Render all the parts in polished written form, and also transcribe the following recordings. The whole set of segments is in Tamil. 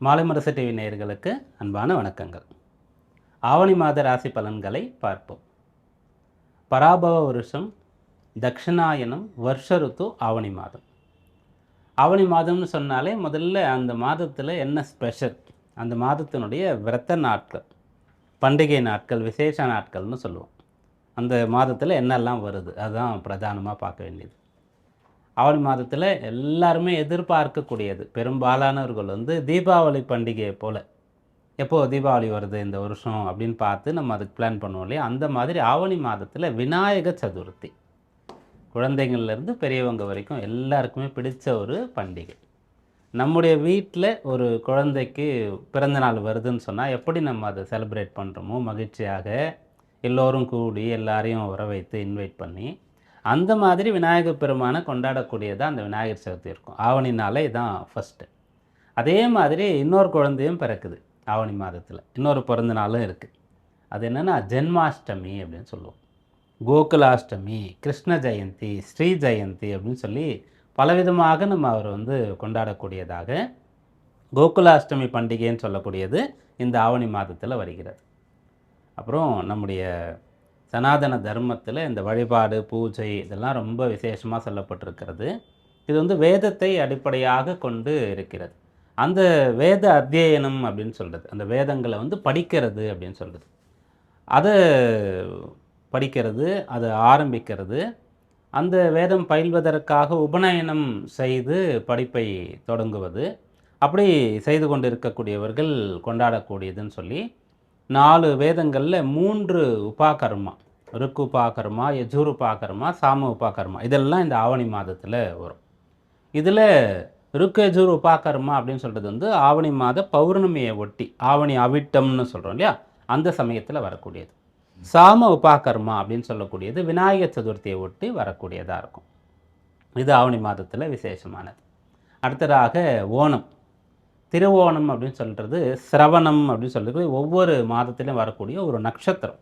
மாலைமுரசு டிவி நேயர்களுக்கு அன்பான வணக்கங்கள். ஆவணி மாத ராசி பலன்களை பார்ப்போம். பராபவ வருஷம், தக்ஷிணாயனம், வருஷ ருத்து ஆவணி மாதம். ஆவணி மாதம்னு சொன்னாலே முதல்ல அந்த மாதத்தில் என்ன ஸ்பெஷல், அந்த மாதத்தினுடைய விரத நாட்கள், பண்டிகை நாட்கள், விசேஷ நாட்கள்னு சொல்லுவோம். அந்த மாதத்தில் என்னெல்லாம் வருது அதுதான் பிரதானமாக பார்க்க வேண்டியது. ஆவணி மாதத்தில் எல்லாருமே எதிர்பார்க்கக்கூடியது, பெரும்பாலானவர்கள் தீபாவளி பண்டிகையை போல் எப்போது தீபாவளி வருது இந்த வருஷம் அப்படின்னு பார்த்து நம்ம அதுக்கு பிளான் பண்ணுவோம் இல்லையா. அந்த மாதிரி ஆவணி மாதத்தில் விநாயக சதுர்த்தி குழந்தைங்கள்லேருந்து பெரியவங்க வரைக்கும் எல்லாருக்குமே பிடிச்ச ஒரு பண்டிகை. நம்முடைய வீட்டில் ஒரு குழந்தைக்கு பிறந்தநாள் வருதுன்னு சொன்னால் எப்படி நம்ம அதை செலிப்ரேட் பண்ணுறோமோ, மகிழ்ச்சியாக எல்லோரும் கூடி எல்லாரையும் வர வைத்து இன்வைட் பண்ணி, அந்த மாதிரி விநாயகர் பெருமானை கொண்டாடக்கூடியதாக அந்த விநாயகர் சதுர்த்தி இருக்கும். ஆவணினாலே இதான் ஃபஸ்ட்டு. அதே மாதிரி இன்னொரு குழந்தையும் பிறக்குது ஆவணி மாதத்தில், இன்னொரு பிறந்த நாளும் இருக்குது. அது என்னென்னா ஜென்மாஷ்டமி அப்படின்னு சொல்லுவோம். கோகுலாஷ்டமி, கிருஷ்ண ஜெயந்தி, ஸ்ரீ ஜெயந்தி அப்படின்னு சொல்லி பலவிதமாக நம்ம அவர் கொண்டாடக்கூடியதாக கோகுலாஷ்டமி பண்டிகைன்னு சொல்லக்கூடியது இந்த ஆவணி மாதத்தில் வருகிறது. அப்புறம் நம்முடைய சனாதன தர்மத்தில் இந்த வழிபாடு, பூஜை இதெல்லாம் ரொம்ப விசேஷமாக சொல்லப்பட்டிருக்கிறது. இது வேதத்தை அடிப்படையாக கொண்டு இருக்கிறது. அந்த வேத அத்தியனம் அப்படின்னு சொல்கிறது, அந்த வேதங்களை படிக்கிறது அப்படின்னு சொல்கிறது, அதை படிக்கிறது, அதை ஆரம்பிக்கிறது, அந்த வேதம் பயில்வதற்காக உபநயனம் செய்து படிப்பை தொடங்குவது, அப்படி செய்து கொண்டு இருக்கக்கூடியவர்கள் கொண்டாடக்கூடியதுன்னு சொல்லி 4 வேதங்களில் 3 உபாகர்மா, ருக்கு உபாகர்மா, யஜுர் உபாகர்மா, சாம உபாகர்மா, இதெல்லாம் இந்த ஆவணி மாதத்தில் வரும். இதில் ருக்கு யஜுர் உபாகர்மா அப்படின்னு சொல்கிறது ஆவணி மாத பௌர்ணமியை ஒட்டி, ஆவணி அவிட்டம்னு சொல்கிறோம் இல்லையா, அந்த சமயத்தில் வரக்கூடியது. சாம உபாகர்மா அப்படின்னு சொல்லக்கூடியது விநாயகர் சதுர்த்தியை ஒட்டி வரக்கூடியதாக இருக்கும். இது ஆவணி மாதத்தில் விசேஷமானது. அடுத்ததாக ஓணம், திருவோணம் அப்படின்னு சொல்கிறது, சிரவணம் அப்படின்னு சொல்கிறது ஒவ்வொரு மாதத்திலும் வரக்கூடிய ஒரு நட்சத்திரம்.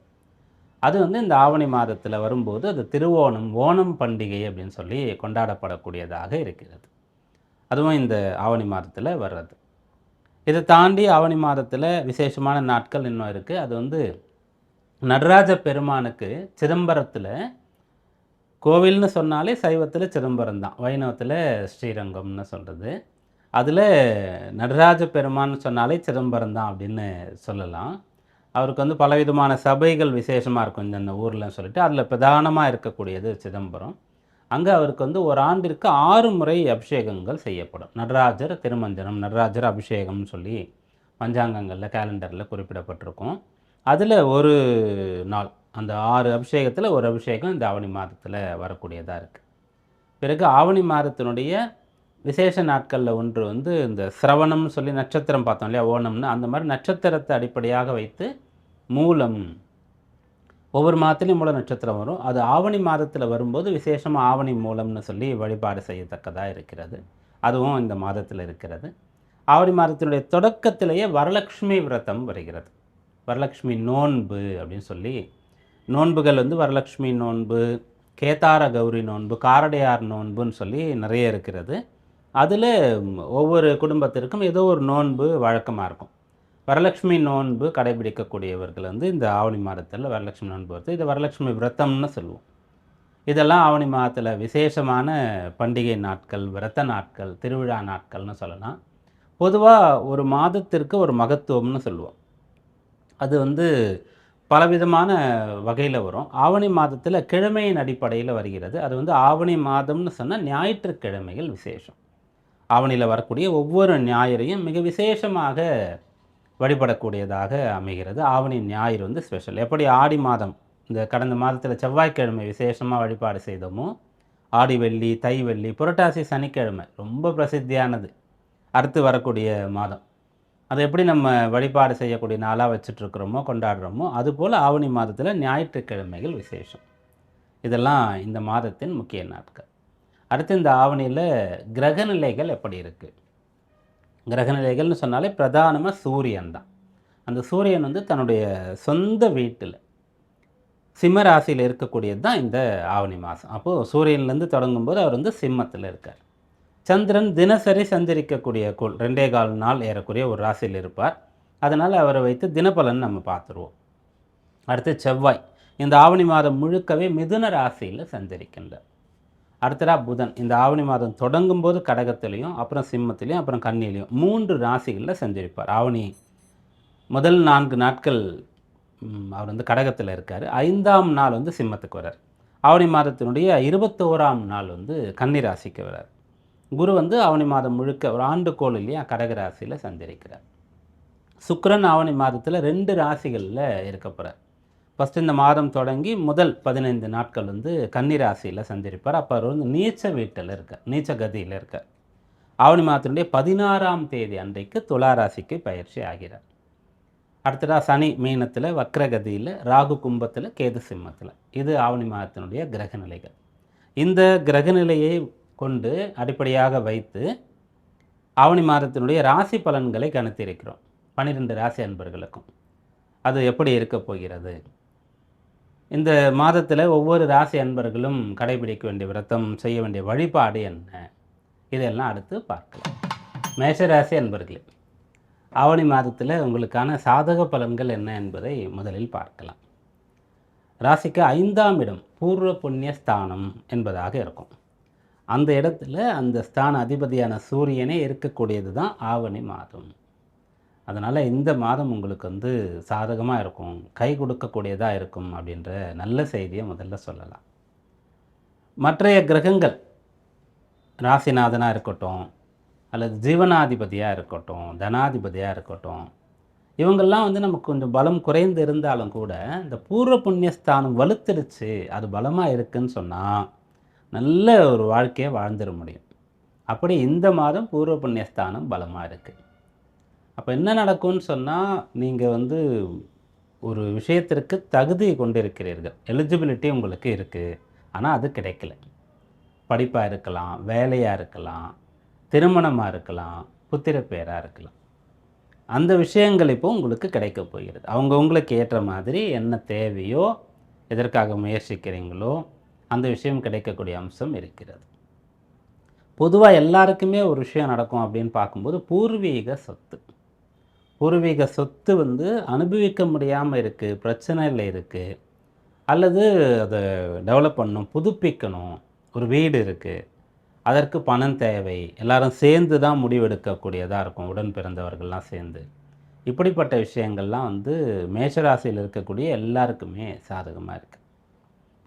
அது இந்த ஆவணி மாதத்தில் வரும்போது அது திருவோணம், ஓணம் பண்டிகை அப்படின்னு சொல்லி கொண்டாடப்படக்கூடியதாக இருக்கிறது. அதுவும் இந்த ஆவணி மாதத்தில் வர்றது. இதை தாண்டி ஆவணி மாதத்தில் விசேஷமான நாட்கள் இன்னும் இருக்குது. அது நடராஜ பெருமானுக்கு சிதம்பரத்தில், கோவில்னு சொன்னாலே சைவத்தில் சிதம்பரம் தான், வைணவத்தில் ஸ்ரீரங்கம்னு சொல்கிறது. அதில் நடராஜ பெருமான்னு சொன்னாலே சிதம்பரம் தான் அப்படின்னு சொல்லலாம். அவருக்கு பலவிதமான சபைகள் விசேஷமாக இருக்கும் இந்த ஊரில் சொல்லிட்டு, அதில் பிரதானமாக இருக்கக்கூடியது சிதம்பரம். அங்கே அவருக்கு ஒரு ஆண்டிற்கு 6 முறை அபிஷேகங்கள் செய்யப்படும். நடராஜர் திருமஞ்சனம், நடராஜர் அபிஷேகம்னு சொல்லி பஞ்சாங்கங்களில், கேலண்டரில் குறிப்பிடப்பட்டிருக்கும். அதில் ஒரு நாள், அந்த 6 அபிஷேகத்தில் ஒரு அபிஷேகம் இந்த ஆவணி மாதத்தில் வரக்கூடியதாக இருக்குது. பிறகு ஆவணி மாதத்தினுடைய விசேஷ நாட்களில் ஒன்று இந்த சிரவணம்னு சொல்லி நட்சத்திரம் பார்த்தோம் இல்லையா, ஓணம்னு, அந்த மாதிரி நட்சத்திரத்தை அடிப்படையாக வைத்து மூலம், ஒவ்வொரு மாதத்துலேயும் மூல நட்சத்திரம் வரும். அது ஆவணி மாதத்தில் வரும்போது விசேஷமாக ஆவணி மூலம்னு சொல்லி வழிபாடு செய்யத்தக்கதாக இருக்கிறது. அதுவும் இந்த மாதத்தில் இருக்கிறது. ஆவணி மாதத்தினுடைய தொடக்கத்திலேயே வரலட்சுமி விரதம் வருகிறது. வரலட்சுமி நோன்பு அப்படின்னு சொல்லி நோன்புகள் வரலட்சுமி நோன்பு, கேதார கௌரி நோன்பு, காரடையார் நோன்புன்னு சொல்லி நிறைய இருக்கிறது. அதில் ஒவ்வொரு குடும்பத்திற்கும் ஏதோ ஒரு நோன்பு வழக்கமாக இருக்கும். வரலட்சுமி நோன்பு கடைபிடிக்கக்கூடியவர்கள் இந்த ஆவணி மாதத்தில் வரலட்சுமி நோன்பு வருது. இதை வரலட்சுமி விரதம்னு சொல்லுவோம். இதெல்லாம் ஆவணி மாதத்தில் விசேஷமான பண்டிகை நாட்கள், விரத நாட்கள், திருவிழா நாட்கள்னு சொல்லலாம். பொதுவாக ஒரு மாதத்திற்கு ஒரு மகத்துவம்னு சொல்லுவோம். அது பலவிதமான வகையில் வரும். ஆவணி மாதத்தில் கிழமையின் அடிப்படையில் வருகிறது. அது ஆவணி மாதம்னு சொன்னால் ஞாயிற்றுக்கிழமைகள் விசேஷம். ஆவணியில் வரக்கூடிய ஒவ்வொரு ஞாயிறையும் மிக விசேஷமாக வழிபடக்கூடியதாக அமைகிறது. ஆவணி ஞாயிறு ஸ்பெஷல். எப்படி ஆடி மாதம், இந்த கடந்த மாதத்தில் செவ்வாய்க்கிழமை விசேஷமாக வழிபாடு செய்தோமோ, ஆடி வெள்ளி, தை வெள்ளி, புரட்டாசி சனிக்கிழமை ரொம்ப பிரசித்தியானது, அடுத்து வரக்கூடிய மாதம், அதை எப்படி நம்ம வழிபாடு செய்யக்கூடிய நாளாக வச்சுட்ருக்கிறோமோ, கொண்டாடுறோமோ, அதுபோல் ஆவணி மாதத்தில் ஞாயிற்றுக்கிழமைகள் விசேஷம். இதெல்லாம் இந்த மாதத்தின் முக்கிய நாட்கள். அடுத்து இந்த ஆவணியில் கிரகநிலைகள் எப்படி இருக்குது? கிரகநிலைகள்னு சொன்னாலே பிரதானமாக சூரியன் தான். அந்த சூரியன் தன்னுடைய சொந்த வீட்டில் சிம்ம ராசியில் இருக்கக்கூடியது தான் இந்த ஆவணி மாதம். அப்போது சூரியன்லேருந்து தொடங்கும்போது அவர் சிம்மத்தில் இருக்கார். சந்திரன் தினசரி சஞ்சரிக்கக்கூடிய கோள் 2.25 நாள் ஏறக்குறைய ஒரு ராசியில் இருப்பார். அதனால் அவரை வைத்து தினபலன் நம்ம பார்த்துருவோம். அடுத்து செவ்வாய் இந்த ஆவணி மாதம் முழுக்கவே மிதுன ராசியில் சஞ்சரிக்கின்றார். அடுத்ததா புதன் இந்த ஆவணி மாதம் தொடங்கும் போது கடகத்திலையும், அப்புறம் சிம்மத்திலையும், அப்புறம் கன்னியிலையும் 3 ராசிகளில் சஞ்சரிப்பார். ஆவணி முதல் 4 நாட்கள் அவர் வந்து கடகத்தில் இருக்கார். 5ஆம் நாள் வந்து சிம்மத்துக்கு வரார். ஆவணி மாதத்தினுடைய 21ஆம் நாள் வந்து கன்னி ராசிக்கு வரார். குரு வந்து ஆவணி மாதம் முழுக்க ஒரு ஆண்டுகோள் இல்லையா கடக ராசியில் சஞ்சரிக்கிறார். சுக்கிரன் ஆவணி மாதத்தில் 2 ராசிகளில் இருக்க போகிறார். ஃபஸ்ட்டு இந்த மாதம் தொடங்கி முதல் 15 நாட்கள் வந்து கன்னி ராசியில் சஞ்சரிப்பார். அப்போ அவர் வந்து நீச்ச வீட்டில் இருக்கார், நீச்ச கதியில் இருக்கார். ஆவணி மாதத்தினுடைய 16ஆம் தேதி அன்றைக்கு துலா ராசிக்கு பயிற்சி ஆகிறார். அடுத்ததாக சனி மீனத்தில், வக்ரகதியில், ராகு கும்பத்தில், கேது சிம்மத்தில். இது ஆவணி மாதத்தினுடைய கிரக நிலைகள். இந்த கிரக நிலையை கொண்டு அடிப்படையாக வைத்து ஆவணி மாதத்தினுடைய ராசி பலன்களை கணித்திருக்கிறோம் 12 ராசி அன்பர்களுக்கும். அது எப்படி இருக்க போகிறது, இந்த மாதத்தில் ஒவ்வொரு ராசி அன்பர்களும் கடைபிடிக்க வேண்டிய விரதம், செய்ய வேண்டிய வழிபாடு என்ன, இதெல்லாம் அடுத்து பார்க்கலாம். மேஷராசி அன்பர்களே, ஆவணி மாதத்தில் உங்களுக்கான சாதக பலன்கள் என்ன என்பதை முதலில் பார்க்கலாம். ராசிக்கு 5ஆம் இடம் பூர்வ புண்ணிய ஸ்தானம் என்பதாக இருக்கும். அந்த இடத்துல அந்த ஸ்தான அதிபதியான சூரியனே இருக்கக்கூடியது தான் ஆவணி மாதம். அதனால் இந்த மாதம் உங்களுக்கு வந்து சாதகமாக இருக்கும், கை கொடுக்கக்கூடியதாக இருக்கும் அப்படின்ற நல்ல செய்தியை முதல்ல சொல்லலாம். மற்றைய கிரகங்கள் ராசிநாதனாக இருக்கட்டும், அல்லது ஜீவனாதிபதியாக இருக்கட்டும், தனாதிபதியாக இருக்கட்டும், இவங்கெல்லாம் வந்து நமக்கு கொஞ்சம் பலம் குறைந்து இருந்தாலும் கூட இந்த பூர்வ புண்ணியஸ்தானம் வலுத்துருச்சு, அது பலமாக இருக்குதுன்னு சொன்னால் நல்ல ஒரு வாழ்க்கையை வாழ்ந்துட முடியும். அப்படி இந்த மாதம் பூர்வ புண்ணியஸ்தானம் பலமாக இருக்குது. அப்போ என்ன நடக்கும்னு சொன்னால், நீங்கள் வந்து ஒரு விஷயத்திற்கு தகுதி கொண்டிருக்கிறீர்கள், எலிஜிபிலிட்டி உங்களுக்கு இருக்குது, ஆனால் அது கிடைக்கல. படிப்பாக இருக்கலாம், வேலையாக இருக்கலாம், திருமணமாக இருக்கலாம், புத்திர பேராக இருக்கலாம். அந்த விஷயங்கள் இப்போ உங்களுக்கு கிடைக்க போகிறது. உங்களுக்கு ஏற்ற மாதிரி என்ன தேவையோ, எதற்காக முயற்சிக்கிறீங்களோ அந்த விஷயம் கிடைக்கக்கூடிய அம்சம் இருக்கிறது. பொதுவாக எல்லாருக்குமே ஒரு விஷயம் நடக்கும் அப்படின்னு பார்க்கும்போது, பூர்வீக சொத்து. பூர்வீக சொத்து வந்து அனுபவிக்க முடியாமல் இருக்குது, பிரச்சனையில் இருக்குது, அல்லது அதை டெவலப் பண்ணணும், புதுப்பிக்கணும், ஒரு வீடு இருக்குது, அதற்கு பணம் தேவை, எல்லாரும் சேர்ந்து தான் முடிவெடுக்கக்கூடியதாக இருக்கும், உடன் பிறந்தவர்கள்லாம் சேர்ந்து. இப்படிப்பட்ட விஷயங்கள்லாம் வந்து மேஷராசியில் இருக்கக்கூடிய எல்லாருக்குமே சாதகமாக இருக்குது.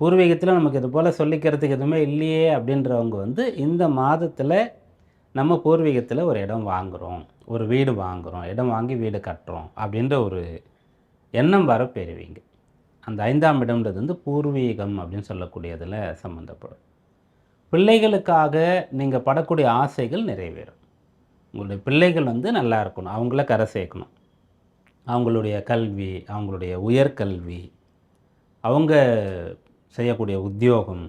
பூர்வீகத்தில் நமக்கு இது போல் சொல்லிக்கிறதுக்கு எதுவுமே இல்லையே அப்படின்றவங்க வந்து இந்த மாதத்தில் நம்ம பூர்வீகத்தில் ஒரு இடம் வாங்குகிறோம், ஒரு வீடு வாங்குகிறோம், இடம் வாங்கி வீடு கட்டுறோம் அப்படின்ற ஒரு எண்ணம் வர பெறுவீங்க. அந்த 5ஆம் இடம்ன்றது வந்து பூர்வீகம் அப்படின்னு சொல்லக்கூடியதில் சம்மந்தப்படும். பிள்ளைகளுக்காக நீங்கள் படக்கூடிய ஆசைகள் நிறைவேறும். உங்களுடைய பிள்ளைகள் வந்து நல்லா இருக்கணும், அவங்கள கரை சேர்க்கணும், அவங்களுடைய கல்வி, அவங்களுடைய உயர்கல்வி, அவங்க செய்யக்கூடிய உத்தியோகம்,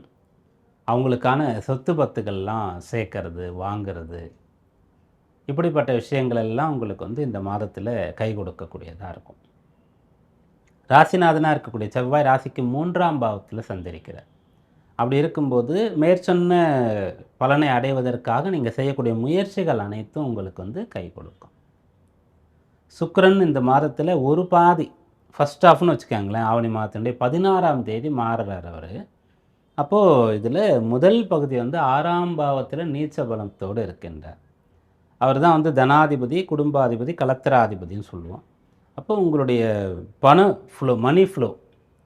அவங்களுக்கான சொத்து பத்துக்கள்லாம் சேர்க்கறது, வாங்கிறது, இப்படிப்பட்ட விஷயங்கள் எல்லாம் உங்களுக்கு வந்து இந்த மாதத்தில் கை கொடுக்கக்கூடியதாக இருக்கும். ராசிநாதனாக இருக்கக்கூடிய செவ்வாய் ராசிக்கு 3ஆம் பாவத்தில் சஞ்சரிக்கிறார். அப்படி இருக்கும்போது மேற்சொன்ன பலனை அடைவதற்காக நீங்கள் செய்யக்கூடிய முயற்சிகள் அனைத்தும் உங்களுக்கு வந்து கை கொடுக்கும். சுக்கிரன் இந்த மாதத்தில் ஒரு பாதி, ஃபஸ்ட் ஆஃப்னு வச்சுக்கோங்களேன், ஆவணி மாதத்தினுடைய 16ஆம் தேதி மாறுறார் அவர். அப்போது இதில் முதல் பகுதி வந்து 6ஆம் பாவத்தில் நீச்ச பலத்தோடு இருக்கின்றார். அவர் தான் வந்து தனாதிபதி, குடும்பாதிபதி, கலத்திராதிபதினு சொல்லுவோம். அப்போ உங்களுடைய மணி ஃப்ளோ,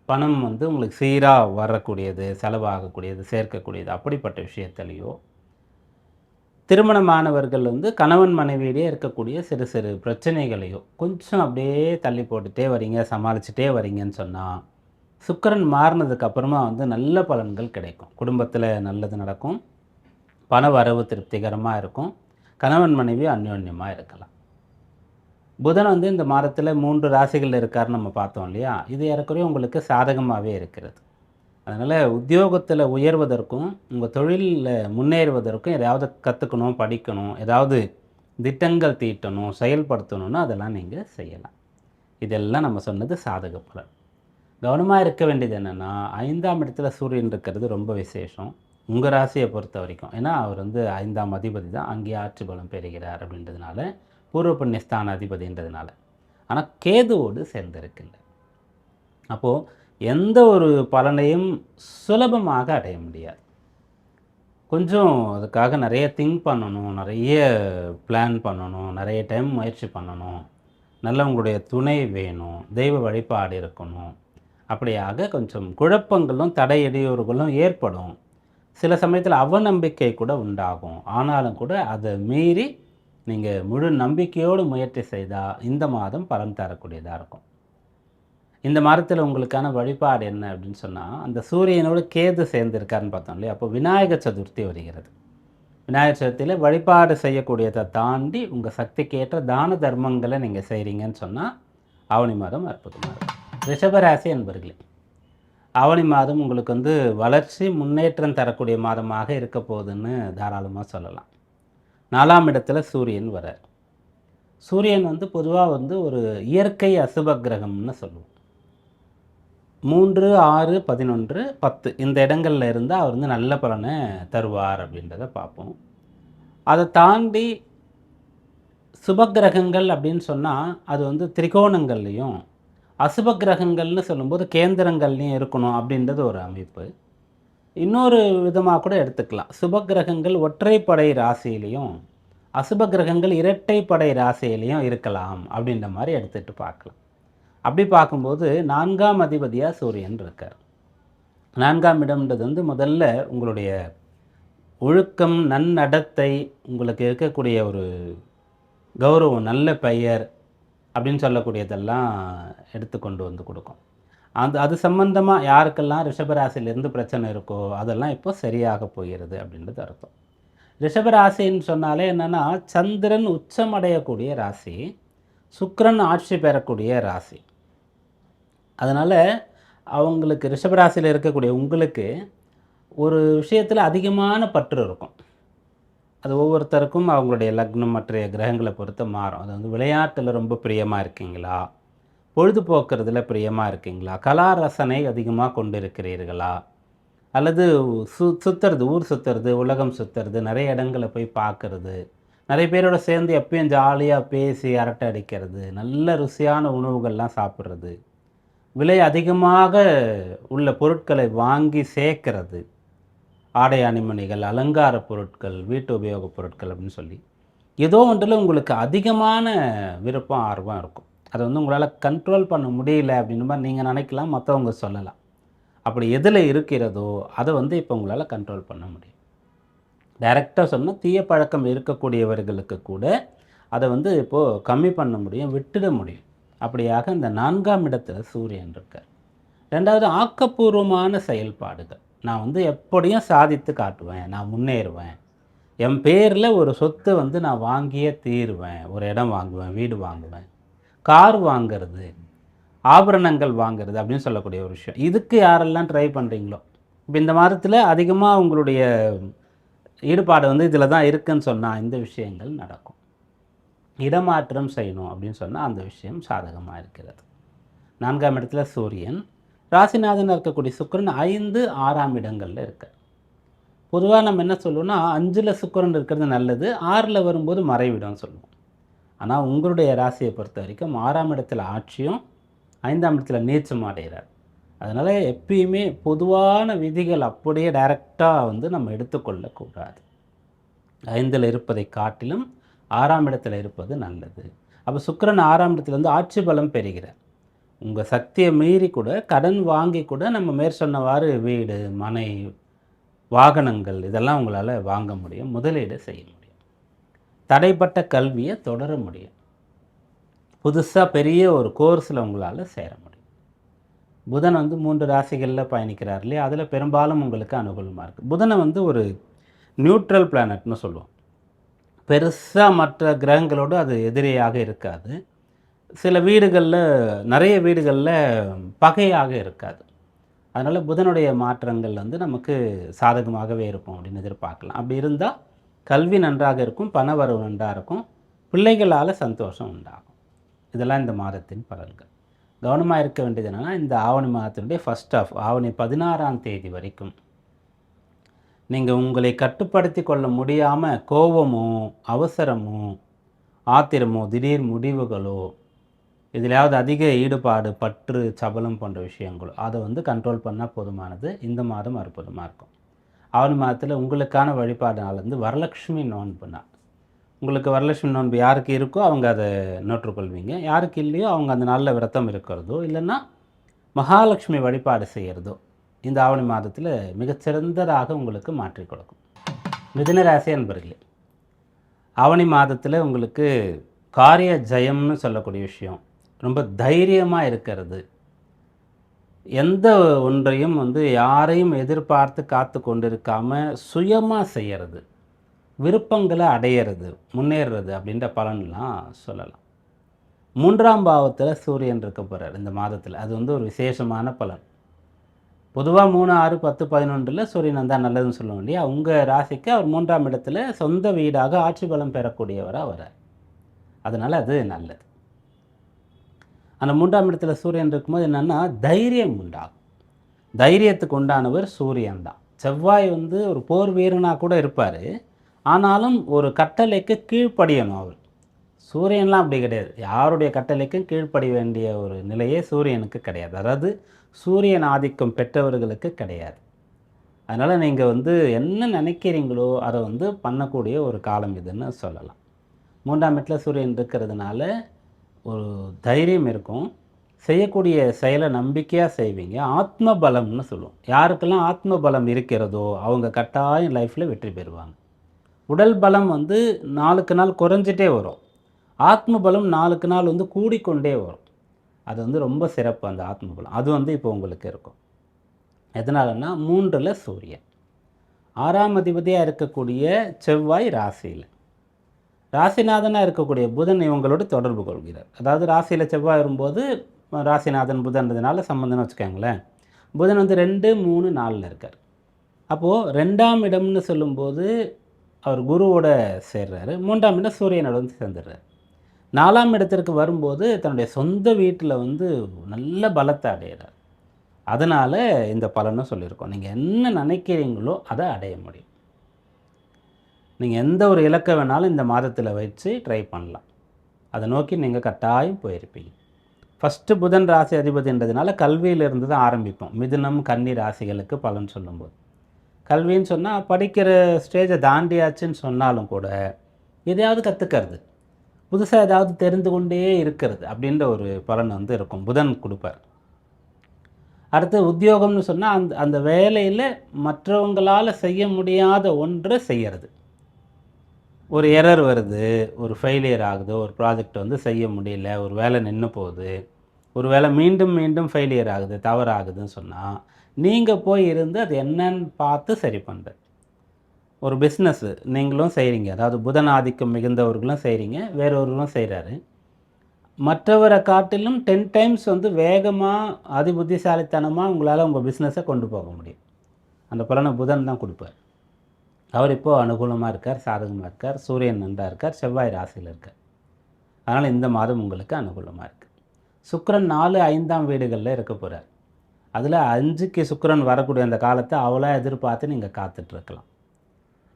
பணம் வந்து உங்களுக்கு சீராக வரக்கூடியது, செலவாகக்கூடியது, சேர்க்கக்கூடியது, அப்படிப்பட்ட விஷயத்துலையோ, திருமணமானவர்கள் வந்து கணவன் மனைவியிலே இருக்கக்கூடிய சிறு சிறு பிரச்சனைகளையோ கொஞ்சம் அப்படியே தள்ளி போட்டுகிட்டே வரீங்க, சமாளிச்சுட்டே வரீங்கன்னு சொன்னால், சுக்கிரன் மாறினதுக்கு அப்புறமா வந்து நல்ல பலன்கள் கிடைக்கும். குடும்பத்தில் நல்லது நடக்கும், பண வரவு திருப்திகரமாக இருக்கும், கணவன் மனைவி அந்யோன்யமாக இருக்கலாம். புதன் வந்து இந்த மாதத்தில் 3 ராசிகளில் இருக்காருன்னு நம்ம பார்த்தோம் இல்லையா, இது ஏறக்குறைய உங்களுக்கு சாதகமாகவே இருக்கிறது. அதனால் உத்தியோகத்தில் உயர்வதற்கும், உங்கள் தொழிலில் முன்னேறுவதற்கும் எதாவது கற்றுக்கணும், படிக்கணும், ஏதாவது திட்டங்கள் தீட்டணும், செயல்படுத்தணும்னு அதெல்லாம் நீங்கள் செய்யலாம். இதெல்லாம் நம்ம சொன்னது சாதக பலன். கவனமாக இருக்க வேண்டியது என்னென்னா, 5ஆம் இடத்துல சூரியன் இருக்கிறது ரொம்ப விசேஷம். உங்கள் ராசியை பொறுத்த வரைக்கும். ஏன்னா அவர் வந்து 5ஆம் அதிபதி தான், அங்கேயே ஆட்சி பலம் பெறுகிறார் அப்படின்றதுனால, பூர்வ புண்ணிய ஸ்தான அதிபதின்றதுனால. ஆனால் கேதுவோடு சேர்ந்திருக்கின்ற அப்போது எந்த ஒரு பலனையும் சுலபமாக அடைய முடியாது. கொஞ்சம் அதுக்காக நிறைய திங்க் பண்ணணும், நிறைய பிளான் பண்ணணும், நிறைய டைம் முயற்சி பண்ணணும், நல்லவங்களுடைய துணை வேணும், தெய்வ வழிபாடு இருக்கணும். அப்படியாக கொஞ்சம் குழப்பங்களும் தடை இடையூறுகளும் ஏற்படும். சில சமயத்தில் அவநம்பிக்கை கூட உண்டாகும். ஆனாலும் கூட அதை மீறி நீங்கள் முழு நம்பிக்கையோடு முயற்சி செய்தால் இந்த மாதம் பலன் தரக்கூடியதாக இருக்கும். இந்த மாதத்தில் உங்களுக்கான வழிபாடு என்ன அப்படின்னு சொன்னால், அந்த சூரியனோடு கேது சேர்ந்திருக்காருன்னு பார்த்தோம் இல்லையா? அப்போ விநாயகர் சதுர்த்தி வருகிறது. விநாயகர் சதுர்த்தியில் வழிபாடு செய்யக்கூடியதை தாண்டி உங்கள் சக்திக்கேற்ற தான தர்மங்களை நீங்கள் செய்கிறீங்கன்னு சொன்னால் ஆவணி மாதம் அற்புதமாக இருக்கும். ரிஷபராசி என்பர்களே, ஆவணி மாதம் உங்களுக்கு வந்து வளர்ச்சி முன்னேற்றம் தரக்கூடிய மாதமாக இருக்க போகுதுன்னு தாராளமாக சொல்லலாம். 4ஆம் இடத்துல சூரியன் வரார். சூரியன் வந்து பொதுவாக வந்து ஒரு இயற்கை அசுப கிரகம்னு சொல்லுவோம். 3, 6, 11, 10 இந்த இடங்களில் இருந்தால் அவர் வந்து நல்ல பலனை தருவார் அப்படின்றத பார்ப்போம். அதை தாண்டி சுபக்கிரகங்கள் அப்படின்னு சொன்னால் அது வந்து திரிகோணங்கள்லேயும், அசுப கிரகங்கள்னு சொல்லும்போது கேந்திரங்கள்லையும் இருக்கணும் அப்படின்றது ஒரு அமைப்பு. இன்னொரு விதமாக கூட எடுத்துக்கலாம். சுபக்கிரகங்கள் ஒற்றைப்படை ராசியிலையும், அசுப கிரகங்கள் இரட்டைப்படை ராசியிலையும் இருக்கலாம் அப்படின்ற மாதிரி எடுத்துகிட்டு பார்க்கலாம். அப்படி பார்க்கும்போது 4ஆம் அதிபதியாக சூரியன் இருக்கார். 4ஆம் இடம்ன்றது வந்து முதல்ல உங்களுடைய ஒழுக்கம், நன்னடத்தை, உங்களுக்கு இருக்கக்கூடிய ஒரு கௌரவம், நல்ல பெயர் அப்படின்னு சொல்லக்கூடியதெல்லாம் எடுத்து கொண்டு வந்து கொடுக்கும். அது சம்பந்தமாக யாருக்கெல்லாம் ரிஷபராசியிலேருந்து பிரச்சனை இருக்கோ அதெல்லாம் இப்போ சரியாக போகிறது அப்படின்றது அர்த்தம். ரிஷபராசின்னு சொன்னாலே என்னென்னா, சந்திரன் உச்சம் அடையக்கூடிய ராசி, சுக்கிரன் ஆட்சி பெறக்கூடிய ராசி. அதனால் அவங்களுக்கு ரிஷபராசியில் இருக்கக்கூடிய உங்களுக்கு ஒரு விஷயத்தில் அதிகமான பற்று இருக்கும். அது ஒவ்வொருத்தருக்கும் அவங்களுடைய லக்னம் மற்ற கிரகங்களை பொறுத்து மாறும். அது வந்து விளையாட்டில் ரொம்ப பிரியமாக இருக்கீங்களா, பொழுதுபோக்குறதுல பிரியமாக இருக்கீங்களா, கலா ரசனை அதிகமாக கொண்டு இருக்கிறீர்களா, அல்லது சுற்றுறது, ஊர் சுற்றுறது, உலகம் சுற்றுறது, நிறைய இடங்களை போய் பார்க்குறது, நிறைய பேரோட சேர்ந்து எப்பயும் ஜாலியாக பேசி அரட்டை அடிக்கிறது, நல்ல ருசியான உணவுகள்லாம் சாப்பிட்றது, விலை அதிகமாக உள்ள பொருட்களை வாங்கி சேர்க்கிறது, ஆடை அணிமணிகள், அலங்கார பொருட்கள், வீட்டு உபயோகப் பொருட்கள் அப்படின்னு சொல்லி ஏதோ ஒன்றில் உங்களுக்கு அதிகமான விருப்பம், ஆர்வம் இருக்கும். அதை வந்து உங்களால் கண்ட்ரோல் பண்ண முடியல அப்படின்னு மாதிரி நீங்கள் நினைக்கலாம், மற்றவங்க சொல்லலாம். அப்படி எதில் இருக்கிறதோ அதை வந்து இப்போ உங்களால் கண்ட்ரோல் பண்ண முடியும். டைரெக்டாக சொன்னால் தீய பழக்கம் இருக்கக்கூடியவர்களுக்கு கூட அதை வந்து இப்போது கம்மி பண்ண முடியும், விட்டுட முடியும். அப்படியாக இந்த 4ஆம் இடத்துல சூரியன் இருக்கார். 2வது ஆக்கப்பூர்வமான செயல்பாடுகள். நான் வந்து எப்படியும் சாதித்து காட்டுவேன், நான் முன்னேறுவேன், என் பேரில் ஒரு சொத்து வந்து நான் வாங்கியே தீருவேன், ஒரு இடம் வாங்குவேன், வீடு வாங்குவேன், கார் வாங்கிறது, ஆபரணங்கள் வாங்கிறது அப்படின்னு சொல்லக்கூடிய ஒரு விஷயம். இதுக்கு யாரெல்லாம் ட்ரை பண்ணுறீங்களோ, இப்போ இந்த மாதத்தில் அதிகமாக உங்களுடைய ஈடுபாடு வந்து இதில் தான் இருக்குதுன்னு சொன்னால் இந்த விஷயங்கள் நடக்கும். இடமாற்றம் செய்யணும் அப்படின்னு சொன்னால் அந்த விஷயம் சாதகமாக இருக்கிறது. 4ஆம் இடத்துல சூரியன், ராசிநாதன் இருக்கக்கூடிய சுக்கிரன் 5, 6ஆம் இடங்களில் இருக்கார். பொதுவாக நம்ம என்ன சொல்லுவோம்னா 5ல் சுக்கிரன் இருக்கிறது நல்லது, 6ல் வரும்போது மறைவிடம்னு சொல்லுவோம். ஆனால் உங்களுடைய ராசியை பொறுத்த வரைக்கும் 6ஆம் இடத்துல ஆட்சியும் 5ஆம் இடத்துல நீச்சம் அடைகிறார். அதனால் எப்பயுமே பொதுவான விதிகள் அப்படியே டைரெக்டாக வந்து நம்ம எடுத்துக்கொள்ளக்கூடாது. 5ல் இருப்பதை காட்டிலும் 6ஆம் இடத்துல இருப்பது நல்லது. அப்போ சுக்கிரன் 6ஆம் இடத்துல வந்து ஆட்சி பலம் பெறுகிறார். உங்கள் சக்தியை மீறி கூட கடன் வாங்கி கூட நம்ம மேற்சொன்னவாறு வீடு, மனை, வாகனங்கள் இதெல்லாம் உங்களால் வாங்க முடியும், முதலீடு செய்ய முடியும், தடைப்பட்ட கல்வியை தொடர முடியும், புதுசாக பெரிய ஒரு கோர்ஸில் உங்களால் சேர முடியும். புதன் வந்து 3 ராசிகளில் பயணிக்கிறார் இல்லையா, அதில் பெரும்பாலும் உங்களுக்கு அனுகூலமாக இருக்குது. புதனை வந்து ஒரு நியூட்ரல் பிளானட்னு சொல்லுவோம். பெருசாக மற்ற கிரகங்களோடு அது எதிரியாக இருக்காது. சில வீடுகளில், நிறைய வீடுகளில் பகையாக இருக்காது. அதனால் புதனுடைய மாற்றங்கள் வந்து நமக்கு சாதகமாகவே இருக்கும் அப்படின்னு எதிர்பார்க்கலாம். அப்படி இருந்தால் கல்வி நன்றாக இருக்கும், பணவரவு நன்றாக இருக்கும், பிள்ளைகளால் சந்தோஷம் உண்டாகும். இதெல்லாம் இந்த மாதத்தின் பலன்கள். கவனமாக இருக்க வேண்டியது என்னென்னா, இந்த ஆவணி மாதத்தினுடைய ஃபர்ஸ்ட் ஆஃப் ஆவணி 16ஆம் தேதி வரைக்கும் நீங்கள் உங்களை கட்டுப்படுத்தி கொள்ள முடியாமல் கோபமோ, அவசரமோ, ஆத்திரமோ, திடீர் முடிவுகளோ, எதிலாவது அதிக ஈடுபாடு, பற்று, சபலம் போன்ற விஷயங்களோ அதை வந்து கண்ட்ரோல் பண்ணால் போதுமானது. இந்த மாதம் அற்புதமாக இருக்கும். ஆவணி மாதத்தில் உங்களுக்கான வழிபாடு நாள் வந்து வரலட்சுமி நோன்பு நாள். உங்களுக்கு வரலட்சுமி நோன்பு யாருக்கு இருக்கோ அவங்க அதை நோற்றுக்கொள்வீங்க. யாருக்கு இல்லையோ அவங்க அந்த நாளில் விரதம் இருக்கிறதோ இல்லைன்னா மகாலட்சுமி வழிபாடு செய்கிறதோ இந்த ஆவணி மாதத்தில் மிகச்சிறந்ததாக உங்களுக்கு மாற்றி கொடுக்கும். மிதுன ராசி அன்பர்களே, ஆவணி மாதத்தில் உங்களுக்கு காரிய ஜெயம்னு சொல்லக்கூடிய விஷயம், ரொம்ப தைரியமாக இருக்கிறது, எந்த ஒன்றையும் வந்து யாரையும் எதிர்பார்த்து காத்து கொண்டிருக்காமல் சுயமாக செய்கிறது, விருப்பங்களை அடையிறது, முன்னேறுறது அப்படின்ற பலன்லாம் சொல்லலாம். 3ஆம் பாவத்தில் சூரியன் இருக்க போகிறார் இந்த மாதத்தில். அது வந்து ஒரு விசேஷமான பலன். பொதுவாக 3, 6, 10, 11 சூரியன் வந்தால் நல்லதுன்னு சொல்லுவோம் இல்லையா? உங்கள் ராசிக்கு அவர் 3ஆம் இடத்துல சொந்த வீடாக ஆட்சி பலம் பெறக்கூடியவராக வரார். அதனால் அது நல்லது. அந்த 3ஆம் இடத்துல சூரியன் இருக்கும்போது என்னென்னா தைரியம் உண்டாகும். தைரியத்துக்கு உண்டானவர் சூரியன் தான். செவ்வாய் வந்து ஒரு போர் வீரனாக கூட இருப்பார். ஆனாலும் ஒரு கட்டளைக்கு கீழ்ப்படியணும் அவர். சூரியன்லாம் அப்படி கிடையாது. யாருடைய கட்டளைக்கும் கீழ்ப்படிய வேண்டிய ஒரு நிலையே சூரியனுக்கு கிடையாது. அதாவது சூரியன் ஆதிக்கம் பெற்றவர்களுக்கு கிடையாது. அதனால் நீங்கள் வந்து என்ன நினைக்கிறீங்களோ அதை வந்து பண்ணக்கூடிய ஒரு காலம் இதுன்னு சொல்லலாம். 3ஆம் இடத்துல சூரியன் இருக்கிறதுனால ஒரு தைரியம் இருக்கும். செய்யக்கூடிய செயலை நம்பிக்கையாக செய்வீங்க. ஆத்ம பலம்னு சொல்லுவோம். யாருக்கெல்லாம் ஆத்ம பலம் இருக்கிறதோ அவங்க கட்டாயம் லைஃப்பில் வெற்றி பெறுவாங்க. உடல் பலம் வந்து நாளுக்கு நாள் குறைஞ்சிட்டே வரும். ஆத்ம பலம் நாளுக்கு நாள் வந்து கூடிக்கொண்டே வரும். அது வந்து ரொம்ப சிறப்பு அந்த ஆத்ம பலம். அது வந்து இப்போ உங்களுக்கு இருக்கும். எதனாலன்னா 3ல் சூரியன், 6ஆம் அதிபதியாக இருக்கக்கூடிய செவ்வாய் ராசியில், ராசிநாதனாக இருக்கக்கூடிய புதன் இவங்களோடு தொடர்பு கொள்கிறார். அதாவது ராசியில் செவ்வாய் வரும்போது ராசிநாதன் புதன்றதுனால சம்மந்தம்னு வச்சுக்கோங்களேன். புதன் வந்து 2, 3, 4 இருக்கார். அப்போது 2ஆம் இடம்னு சொல்லும்போது அவர் குருவோட சேர்றாரு. 3ஆம் இடம் சூரியனோட வந்து சேர்ந்துடுறாரு. 4ஆம் இடத்திற்கு வரும்போது தன்னுடைய சொந்த வீட்டில் வந்து நல்ல பலத்தை அடைகிறார். அதனால் இந்த பலனை சொல்லியிருக்கோம். நீங்கள் என்ன நினைக்கிறீங்களோ அதை அடைய முடியும். நீங்கள் எந்த ஒரு இலக்கை வேணாலும் இந்த மாதத்தில் வச்சு ட்ரை பண்ணலாம். அதை நோக்கி நீங்கள் கட்டாயம் போயிருப்பீங்க. ஃபஸ்ட்டு புதன் ராசி அதிபதின்றதுனால கல்வியிலிருந்து தான் ஆரம்பிப்போம். மிதுனம், கன்னி ராசிகளுக்கு பலன் சொல்லும்போது கல்வின்னு சொன்னால் படிக்கிற ஸ்டேஜை தாண்டியாச்சுன்னு சொன்னாலும் கூட எதையாவது கற்றுக்கிறது, புதுசாக ஏதாவது தெரிந்து கொண்டே இருக்கிறது அப்படின்ற ஒரு பலன் வந்து இருக்கும். புதன் கொடுப்பார். அடுத்து உத்தியோகம்னு சொன்னால் அந்த வேலையில் மற்றவங்களால் செய்ய முடியாத ஒன்றை செய்கிறது. ஒரு எரர் வருது, ஒரு ஃபெயிலியர் ஆகுது, ஒரு ப்ராஜெக்ட் வந்து செய்ய முடியல, ஒரு வேலை நின்று போகுது, ஒரு வேலை மீண்டும் மீண்டும் ஃபெயிலியர் ஆகுது, தவறாகுதுன்னு சொன்னால் நீங்கள் போய் இருந்து அது என்னன்னு பார்த்து சரி பண்ணுறது. ஒரு பிஸ்னஸ்ஸு நீங்களும் செய்கிறீங்க, அதாவது புதன் ஆதிக்கம் மிகுந்தவர்களும் செய்கிறீங்க, வேறொருவரும் செய்கிறாரு. மற்றவரை காட்டிலும் 10 டைம்ஸ் வந்து வேகமாக அதிபுத்திசாலித்தனமாக உங்களால் உங்கள் பிஸ்னஸை கொண்டு போக முடியும். அந்த பலனை புதன் தான் கொடுப்பார். அவர் இப்போது அனுகூலமாக இருக்கார், சாதகமாக இருக்கார், சூரியன் நன்றாக இருக்கார், செவ்வாய் ராசியில் இருக்கார். அதனால் இந்த மாதம் உங்களுக்கு அனுகூலமாக இருக்குது. சுக்கிரன் 4, 5ஆம் வீடுகளில் இருக்க போகிறார். அதில் 5க்கு சுக்கிரன் வரக்கூடிய அந்த காலத்தை அவ்வளோ எதிர்பார்த்து நீங்கள் காத்துட்ருக்கலாம்.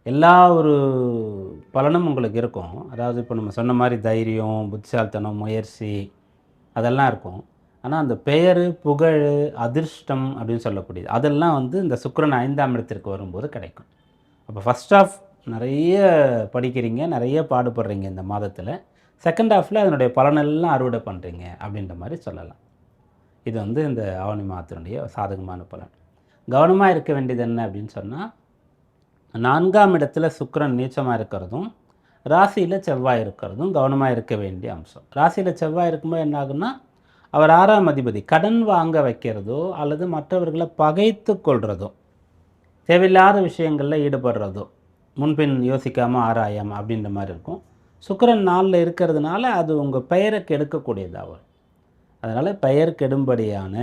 எல்லா ஒரு பலனும் உங்களுக்கு இருக்கும். அதாவது இப்போ நம்ம சொன்ன மாதிரி தைரியம், புத்திசாலித்தனம், முயற்சி அதெல்லாம் இருக்கும். ஆனால் அந்த பெயர், புகழ், அதிர்ஷ்டம் அப்படின்னு சொல்லக்கூடியது அதெல்லாம் வந்து இந்த சுக்கிரன் 5ஆம் இடத்திற்கு வரும்போது கிடைக்கும். அப்போ ஃபஸ்ட் ஆஃப் நிறைய படிக்கிறீங்க, நிறைய பாடுபடுறீங்க இந்த மாதத்தில். செகண்ட் ஹாஃபில் அதனுடைய பலனெல்லாம் அறுவடை பண்ணுறீங்க அப்படின்ற மாதிரி சொல்லலாம். இது வந்து இந்த ஆவணி மாதத்தினுடைய சாதகமான பலன். கவனமாக இருக்க வேண்டியது என்ன அப்படின்னு சொன்னால், 4ஆம் இடத்துல சுக்கிரன் நீச்சமாக இருக்கிறதும், ராசியில் செவ்வாய் இருக்கிறதும் கவனமாக இருக்க வேண்டிய அம்சம். ராசியில் செவ்வாய் இருக்கும்போது என்ன ஆகுன்னா, அவர் 6ஆம் அதிபதி கடன் வாங்க வைக்கிறதோ அல்லது மற்றவர்களை பகைத்து கொள்கிறதோ, தேவையில்லாத விஷயங்களில் ஈடுபடுறதோ, முன்பின் யோசிக்காமல் ஆராயாமல் அப்படின்ற மாதிரி இருக்கும். சுக்கிரன் 4ல் இருக்கிறதுனால அது உங்கள் பெயரை கெடுக்கக்கூடியதாக வரும். அதனால் பெயர் கெடும்படியான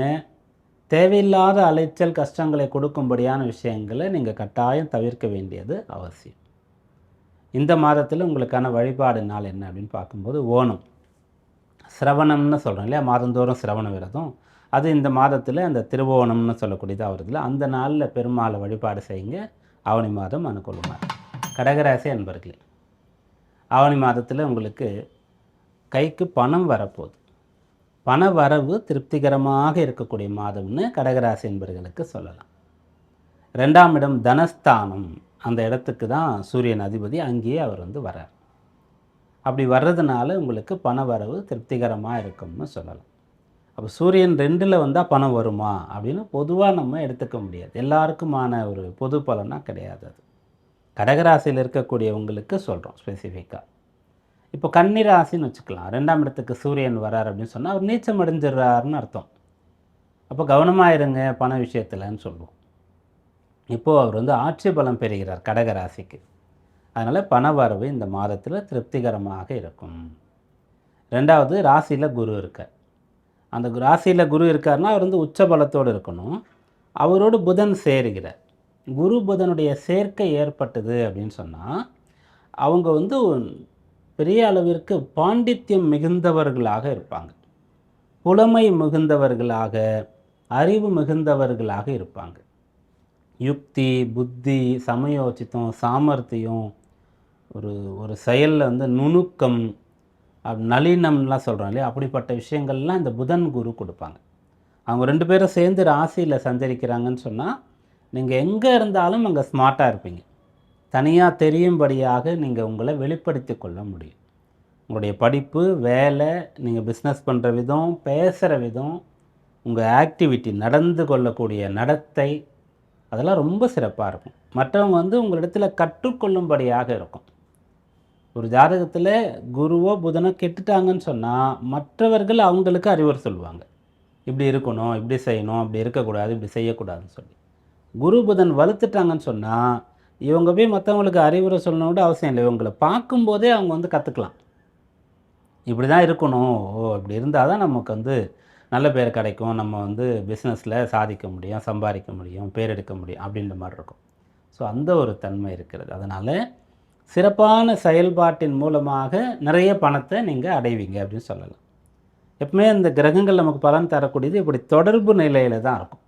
தேவையில்லாத அலைச்சல், கஷ்டங்களை கொடுக்கும்படியான விஷயங்களை நீங்கள் கட்டாயம் தவிர்க்க வேண்டியது அவசியம். இந்த மாதத்தில் உங்களுக்கான வழிபாடு நாள் என்ன அப்படின்னு பார்க்கும்போது ஓணம், சிரவணம்னு சொல்கிறோம் இல்லையா, மாதந்தோறும் சிரவண விரதம். அது இந்த மாதத்தில் அந்த திருவோணம்னு சொல்லக்கூடியதாக வருதுல, அந்த நாளில் பெருமாளை வழிபாடு செய்யுங்க. ஆவணி மாதம் அனுகூலமாக. கடகராசி அன்பர்களே, ஆவணி மாதத்தில் உங்களுக்கு கைக்கு பணம் வரப்போகுது. பண வரவு திருப்திகரமாக இருக்கக்கூடிய மாதம்னு கடகராசி என்பர்களுக்கு சொல்லலாம். 2ஆம் இடம் தனஸ்தானம், அந்த இடத்துக்கு தான் சூரியன் அதிபதி, அங்கேயே அவர் வரார். அப்படி வர்றதுனால உங்களுக்கு பண வரவு திருப்திகரமாக இருக்கும்னு சொல்லலாம். அப்போ சூரியன் 2ல் வந்தால் பணம் வருமா அப்படின்னு பொதுவாக நம்ம எடுத்துக்க முடியாது. எல்லாருக்குமான ஒரு பொது பலனாக கிடையாது அது. கடகராசியில் இருக்கக்கூடியவங்களுக்கு சொல்கிறோம் ஸ்பெசிஃபிக்காக. இப்போ கன்னி ராசின்னு வச்சுக்கலாம். 2ஆம் இடத்துக்கு சூரியன் வரார் அப்படின்னு சொன்னால் அவர் நீச்சம் அடைஞ்சிடுறாருன்னு அர்த்தம். அப்போ கவனமாக இருங்க பண விஷயத்தில்ன்னு சொல்லுவோம். இப்போது அவர் ஆட்சி பலம் பெறுகிறார் கடகராசிக்கு. அதனால் பண வரவு இந்த மாதத்தில் திருப்திகரமாக இருக்கும். 2வது ராசியில் குரு இருக்கார். அந்த ராசியில் குரு இருக்காருன்னா அவர் உச்ச பலத்தோடு இருக்கணும். அவரோடு புதன் சேருகிறார். குரு புதனுடைய சேர்க்கை ஏற்பட்டது அப்படின்னு சொன்னால் அவங்க பெரிய அளவிற்கு பாண்டித்யம் மிகுந்தவர்களாக இருப்பாங்க. புலமை மிகுந்தவர்களாக, அறிவு மிகுந்தவர்களாக இருப்பாங்க. யுக்தி, புத்தி, சமயோசித்தம், சாமர்த்தியம், ஒரு ஒரு செயலில் நுணுக்கம், நளினம்லாம் சொல்கிறோம் இல்லையா, அப்படிப்பட்ட விஷயங்கள்லாம் இந்த புதன் குரு கொடுப்பாங்க. அவங்க 2 பேரும் சேர்ந்து ராசியில் சஞ்சரிக்கிறாங்கன்னு சொன்னால் நீங்கள் எங்கே இருந்தாலும் அங்கே ஸ்மார்ட்டாக இருப்பீங்க. தனியாக தெரியும்படியாக நீங்கள் உங்களை வெளிப்படுத்தி கொள்ள முடியும். உங்களுடைய படிப்பு, வேலை, நீங்கள் பிஸ்னஸ் பண்ணுற விதம், பேசுகிற விதம், உங்கள் ஆக்டிவிட்டி, நடந்து கொள்ளக்கூடிய நடத்தை, அதெல்லாம் ரொம்ப சிறப்பாக இருக்கும். மற்றவங்க உங்களிடத்தில் கற்றுக்கொள்ளும்படியாக இருக்கும். ஒரு ஜாதகத்தில் குருவோ புதனோ கெட்டுட்டாங்கன்னு சொன்னால் மற்றவர்கள் அவங்களுக்கு அறிவுரை சொல்லுவாங்க. இப்படி இருக்கணும், இப்படி செய்யணும், இப்படி இருக்கக்கூடாது, இப்படி செய்யக்கூடாதுன்னு சொல்லி. குரு புதன் வலுத்துட்டாங்கன்னு சொன்னால் இவங்க போய் மற்றவங்களுக்கு அறிவுரை சொல்லணும்னு அவசியம் இல்லை. இவங்களை பார்க்கும்போதே அவங்க கற்றுக்கலாம். இப்படி தான் இருக்கணும், இப்படி இருந்தால் தான் நமக்கு நல்ல பேர் கிடைக்கும், நம்ம பிஸ்னஸில் சாதிக்க முடியும், சம்பாதிக்க முடியும், பேர் எடுக்க முடியும் அப்படின்ற மாதிரி இருக்கும். ஸோ அந்த ஒரு தன்மை இருக்கிறது. அதனால் சிறப்பான செயல்பாட்டின் மூலமாக நிறைய பணத்தை நீங்கள் அடைவீங்க அப்படின்னு சொல்லலாம். எப்பவுமே இந்த கிரகங்கள் நமக்கு பலன் தரக்கூடியது இப்படி தொடர்பு நிலையில் தான் இருக்கும்.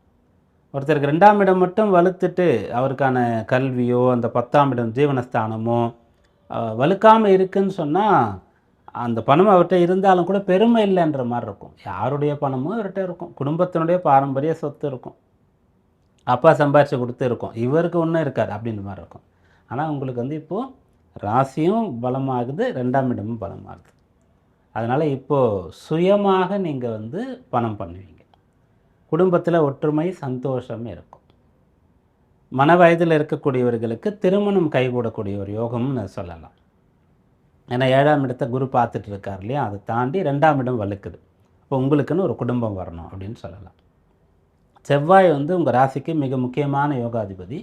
ஒருத்தருக்கு 2ஆம் இடம் மட்டும் வலுத்துட்டு அவருக்கான கல்வியோ அந்த 10ஆம் இடம் ஜீவனஸ்தானமோ வலுக்காமல் இருக்குன்னு சொன்னால் அந்த பணம் அவர்கிட்ட இருந்தாலும் கூட பெருமை இல்லைன்ற மாதிரி இருக்கும். யாருடைய பணமும் அவர்கிட்ட இருக்கும், குடும்பத்தினுடைய பாரம்பரிய சொத்து இருக்கும், அப்பா சம்பாதிச்சு கொடுத்து இருக்கும், இவருக்கு ஒன்றும் இருக்காது அப்படின்ற மாதிரி இருக்கும். ஆனால் உங்களுக்கு இப்போது ராசியும் பலமாகுது, 2ஆம் இடமும் பலமாகுது. அதனால் இப்போது சுயமாக நீங்கள் பணம் பண்ணுவீங்க. குடும்பத்தில் ஒற்றுமை, சந்தோஷம் இருக்கும். மன வயதில் இருக்கக்கூடியவர்களுக்கு திருமணம் கைகூடக்கூடிய ஒரு யோகம்னு சொல்லலாம். ஏன்னா 7ஆம் இடத்தை குரு பார்த்துட்டு இருக்கார் இல்லையா, அதை தாண்டி 2ஆம் இடம் வலுக்குது. இப்போ உங்களுக்குன்னு ஒரு குடும்பம் வரணும் அப்படின்னு சொல்லலாம். செவ்வாய் உங்கள் ராசிக்கு மிக முக்கியமான யோகாதிபதி.